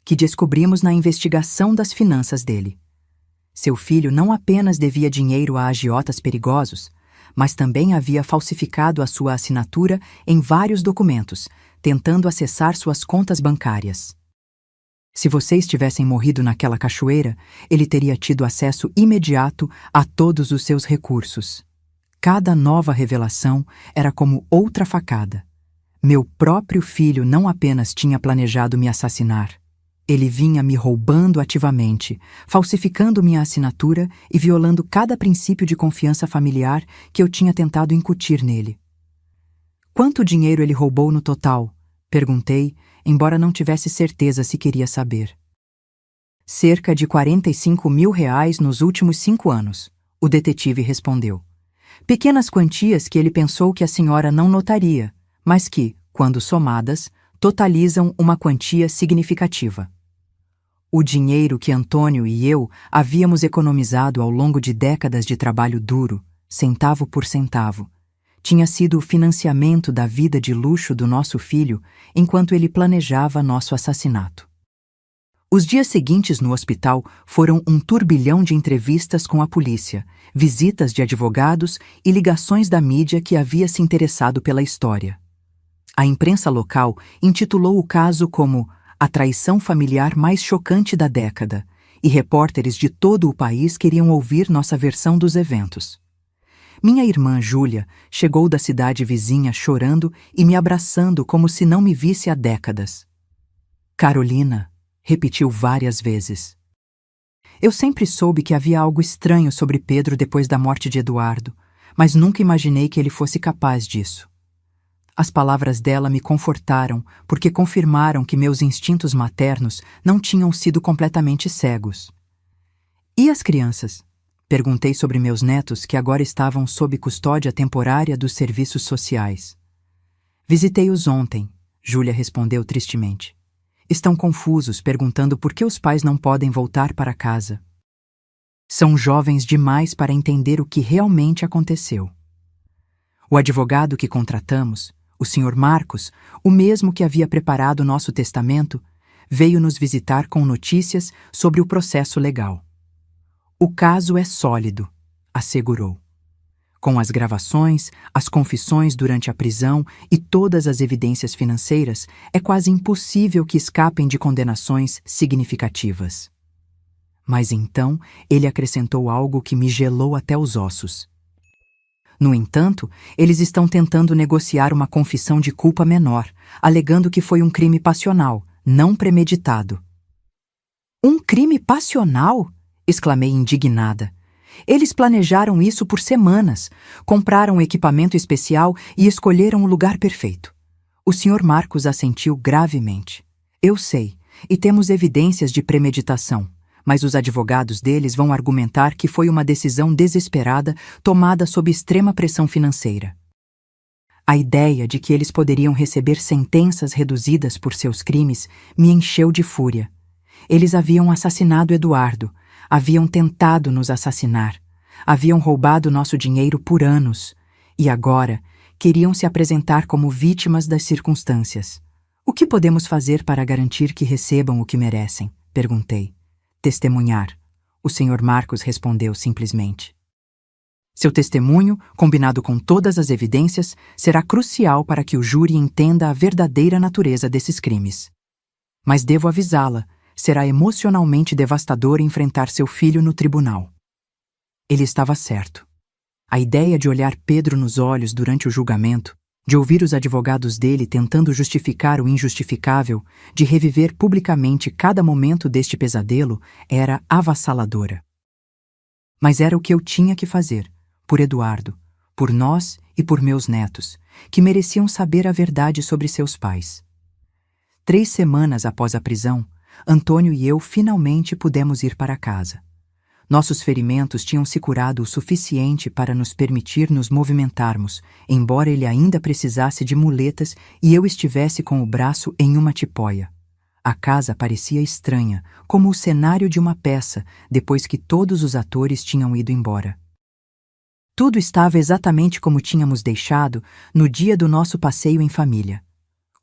que descobrimos na investigação das finanças dele. Seu filho não apenas devia dinheiro a agiotas perigosos, mas também havia falsificado a sua assinatura em vários documentos, tentando acessar suas contas bancárias. Se vocês tivessem morrido naquela cachoeira, ele teria tido acesso imediato a todos os seus recursos. Cada nova revelação era como outra facada. Meu próprio filho não apenas tinha planejado me assassinar, ele vinha me roubando ativamente, falsificando minha assinatura e violando cada princípio de confiança familiar que eu tinha tentado incutir nele. Quanto dinheiro ele roubou no total? Perguntei, embora não tivesse certeza se queria saber. Cerca de R$ 45 mil nos últimos 5 anos, o detetive respondeu. Pequenas quantias que ele pensou que a senhora não notaria, mas que, quando somadas, totalizam uma quantia significativa. O dinheiro que Antônio e eu havíamos economizado ao longo de décadas de trabalho duro, centavo por centavo, tinha sido o financiamento da vida de luxo do nosso filho enquanto ele planejava nosso assassinato. Os dias seguintes no hospital foram um turbilhão de entrevistas com a polícia, visitas de advogados e ligações da mídia que havia se interessado pela história. A imprensa local intitulou o caso como a traição familiar mais chocante da década, e repórteres de todo o país queriam ouvir nossa versão dos eventos. Minha irmã Júlia chegou da cidade vizinha chorando e me abraçando como se não me visse há décadas. Carolina, repetiu várias vezes. Eu sempre soube que havia algo estranho sobre Pedro depois da morte de Eduardo, mas nunca imaginei que ele fosse capaz disso. As palavras dela me confortaram porque confirmaram que meus instintos maternos não tinham sido completamente cegos. E as crianças? Perguntei sobre meus netos que agora estavam sob custódia temporária dos serviços sociais. Visitei-os ontem, Júlia respondeu tristemente. Estão confusos, perguntando por que os pais não podem voltar para casa. São jovens demais para entender o que realmente aconteceu. O advogado que contratamos, o Sr. Marcos, o mesmo que havia preparado nosso testamento, veio nos visitar com notícias sobre o processo legal. O caso é sólido, assegurou. Com as gravações, as confissões durante a prisão e todas as evidências financeiras, é quase impossível que escapem de condenações significativas. Mas então ele acrescentou algo que me gelou até os ossos. No entanto, eles estão tentando negociar uma confissão de culpa menor, alegando que foi um crime passional, não premeditado. Um crime passional? Exclamei indignada. Eles planejaram isso por semanas, compraram equipamento especial e escolheram o lugar perfeito. O Sr. Marcos assentiu gravemente. Eu sei, e temos evidências de premeditação, mas os advogados deles vão argumentar que foi uma decisão desesperada tomada sob extrema pressão financeira. A ideia de que eles poderiam receber sentenças reduzidas por seus crimes me encheu de fúria. Eles haviam assassinado Eduardo, haviam tentado nos assassinar, haviam roubado nosso dinheiro por anos e agora queriam se apresentar como vítimas das circunstâncias. O que podemos fazer para garantir que recebam o que merecem? Perguntei. Testemunhar. O Sr. Marcos respondeu simplesmente. Seu testemunho, combinado com todas as evidências, será crucial para que o júri entenda a verdadeira natureza desses crimes. Mas devo avisá-la, será emocionalmente devastador enfrentar seu filho no tribunal. Ele estava certo. A ideia de olhar Pedro nos olhos durante o julgamento, de ouvir os advogados dele tentando justificar o injustificável, de reviver publicamente cada momento deste pesadelo, era avassaladora. Mas era o que eu tinha que fazer, por Eduardo, por nós e por meus netos, que mereciam saber a verdade sobre seus pais. 3 semanas após a prisão, Antônio e eu finalmente pudemos ir para casa. Nossos ferimentos tinham se curado o suficiente para nos permitir nos movimentarmos, embora ele ainda precisasse de muletas e eu estivesse com o braço em uma tipóia. A casa parecia estranha, como o cenário de uma peça, depois que todos os atores tinham ido embora. Tudo estava exatamente como tínhamos deixado no dia do nosso passeio em família.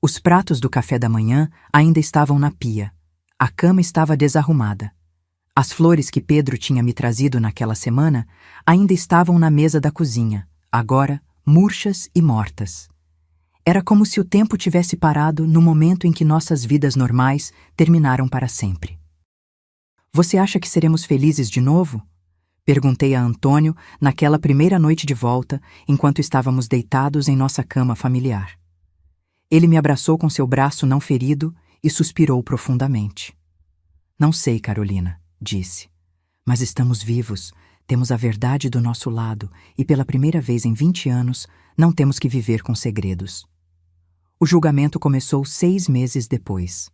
Os pratos do café da manhã ainda estavam na pia. A cama estava desarrumada. As flores que Pedro tinha me trazido naquela semana ainda estavam na mesa da cozinha, agora murchas e mortas. Era como se o tempo tivesse parado no momento em que nossas vidas normais terminaram para sempre. Você acha que seremos felizes de novo? Perguntei a Antônio naquela primeira noite de volta, enquanto estávamos deitados em nossa cama familiar. Ele me abraçou com seu braço não ferido e suspirou profundamente. Não sei, Carolina, disse. Mas estamos vivos, temos a verdade do nosso lado e pela primeira vez em 20 anos não temos que viver com segredos. O julgamento começou 6 meses depois.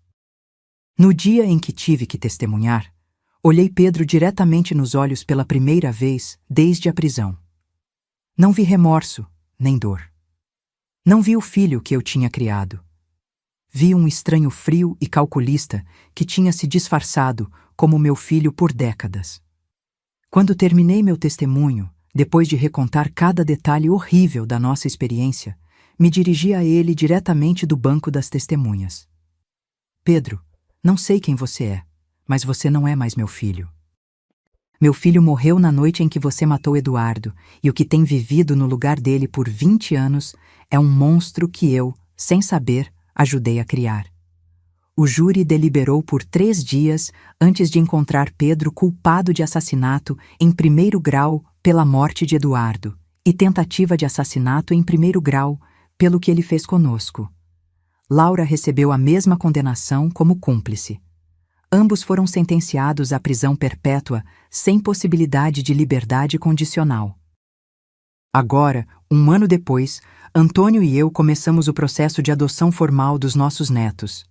No dia em que tive que testemunhar, olhei Pedro diretamente nos olhos pela primeira vez desde a prisão. Não vi remorso, nem dor. Não vi o filho que eu tinha criado. Vi um estranho frio e calculista que tinha se disfarçado como meu filho por décadas. Quando terminei meu testemunho, depois de recontar cada detalhe horrível da nossa experiência, me dirigi a ele diretamente do banco das testemunhas. Pedro, não sei quem você é, mas você não é mais meu filho. Meu filho morreu na noite em que você matou Eduardo, e o que tem vivido no lugar dele por 20 anos é um monstro que eu, sem saber, ajudei a criar. O júri deliberou por 3 dias antes de encontrar Pedro culpado de assassinato em 1º grau pela morte de Eduardo e tentativa de assassinato em 1º grau pelo que ele fez conosco. Laura recebeu a mesma condenação como cúmplice. Ambos foram sentenciados à prisão perpétua sem possibilidade de liberdade condicional. Agora, 1 ano depois, Antônio e eu começamos o processo de adoção formal dos nossos netos.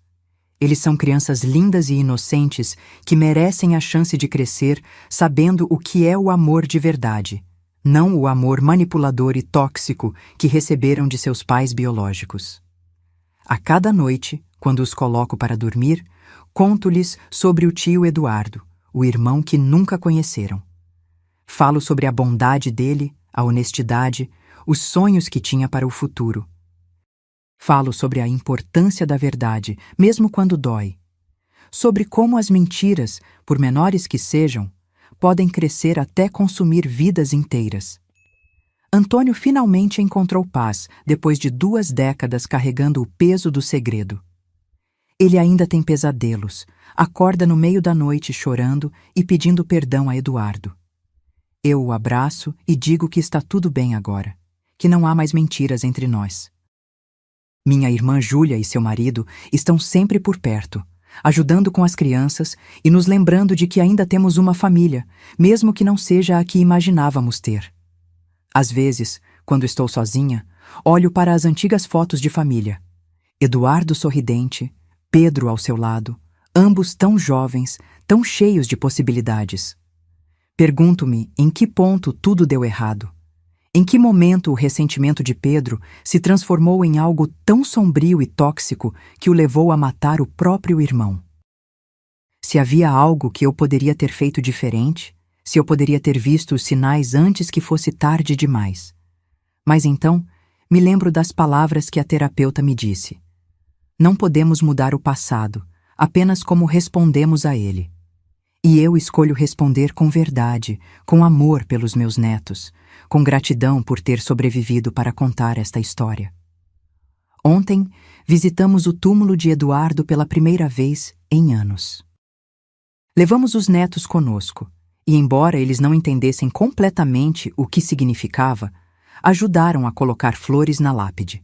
Eles são crianças lindas e inocentes que merecem a chance de crescer sabendo o que é o amor de verdade, não o amor manipulador e tóxico que receberam de seus pais biológicos. A cada noite, quando os coloco para dormir, conto-lhes sobre o tio Eduardo, o irmão que nunca conheceram. Falo sobre a bondade dele, a honestidade, os sonhos que tinha para o futuro. Falo sobre a importância da verdade, mesmo quando dói. Sobre como as mentiras, por menores que sejam, podem crescer até consumir vidas inteiras. Antônio finalmente encontrou paz depois de 2 décadas carregando o peso do segredo. Ele ainda tem pesadelos, acorda no meio da noite chorando e pedindo perdão a Eduardo. Eu o abraço e digo que está tudo bem agora, que não há mais mentiras entre nós. Minha irmã Júlia e seu marido estão sempre por perto, ajudando com as crianças e nos lembrando de que ainda temos uma família, mesmo que não seja a que imaginávamos ter. Às vezes, quando estou sozinha, olho para as antigas fotos de família. Eduardo sorridente, Pedro ao seu lado, ambos tão jovens, tão cheios de possibilidades. Pergunto-me em que ponto tudo deu errado. Em que momento o ressentimento de Pedro se transformou em algo tão sombrio e tóxico que o levou a matar o próprio irmão? Se havia algo que eu poderia ter feito diferente, se eu poderia ter visto os sinais antes que fosse tarde demais. Mas então, me lembro das palavras que a terapeuta me disse. Não podemos mudar o passado, apenas como respondemos a ele. E eu escolho responder com verdade, com amor pelos meus netos, com gratidão por ter sobrevivido para contar esta história. Ontem, visitamos o túmulo de Eduardo pela primeira vez em anos. Levamos os netos conosco, e embora eles não entendessem completamente o que significava, ajudaram a colocar flores na lápide.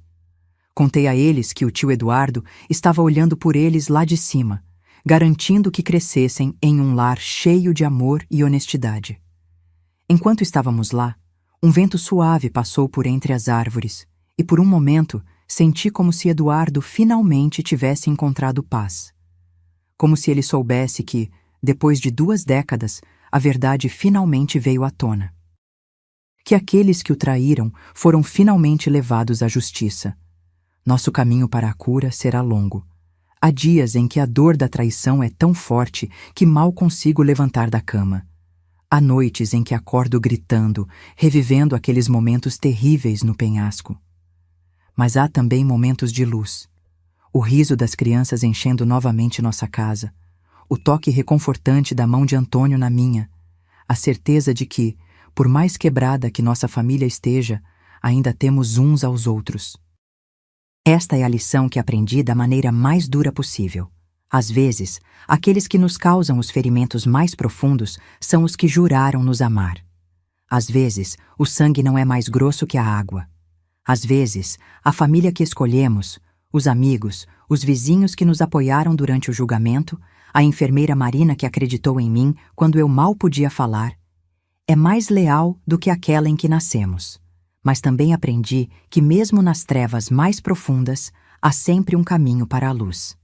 Contei a eles que o tio Eduardo estava olhando por eles lá de cima, garantindo que crescessem em um lar cheio de amor e honestidade. Enquanto estávamos lá, um vento suave passou por entre as árvores, e por um momento senti como se Eduardo finalmente tivesse encontrado paz. Como se ele soubesse que, depois de 2 décadas, a verdade finalmente veio à tona. Que aqueles que o traíram foram finalmente levados à justiça. Nosso caminho para a cura será longo. Há dias em que a dor da traição é tão forte que mal consigo levantar da cama. Há noites em que acordo gritando, revivendo aqueles momentos terríveis no penhasco. Mas há também momentos de luz. O riso das crianças enchendo novamente nossa casa. O toque reconfortante da mão de Antônio na minha. A certeza de que, por mais quebrada que nossa família esteja, ainda temos uns aos outros. Esta é a lição que aprendi da maneira mais dura possível. Às vezes, aqueles que nos causam os ferimentos mais profundos são os que juraram nos amar. Às vezes, o sangue não é mais grosso que a água. Às vezes, a família que escolhemos, os amigos, os vizinhos que nos apoiaram durante o julgamento, a enfermeira Marina que acreditou em mim quando eu mal podia falar, é mais leal do que aquela em que nascemos. Mas também aprendi que mesmo nas trevas mais profundas, há sempre um caminho para a luz.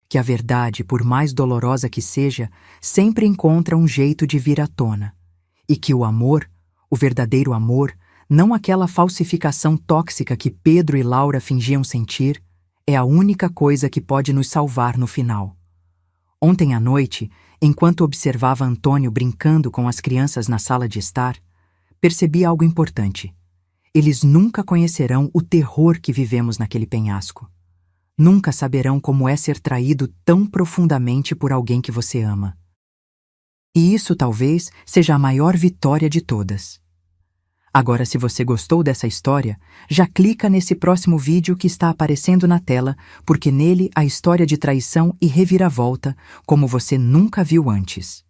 Que a verdade, por mais dolorosa que seja, sempre encontra um jeito de vir à tona. E que o amor, o verdadeiro amor, não aquela falsificação tóxica que Pedro e Laura fingiam sentir, é a única coisa que pode nos salvar no final. Ontem à noite, enquanto observava Antônio brincando com as crianças na sala de estar, percebi algo importante. Eles nunca conhecerão o terror que vivemos naquele penhasco. Nunca saberão como é ser traído tão profundamente por alguém que você ama. E isso talvez seja a maior vitória de todas. Agora, se você gostou dessa história, já clica nesse próximo vídeo que está aparecendo na tela, porque nele há história de traição e reviravolta como você nunca viu antes.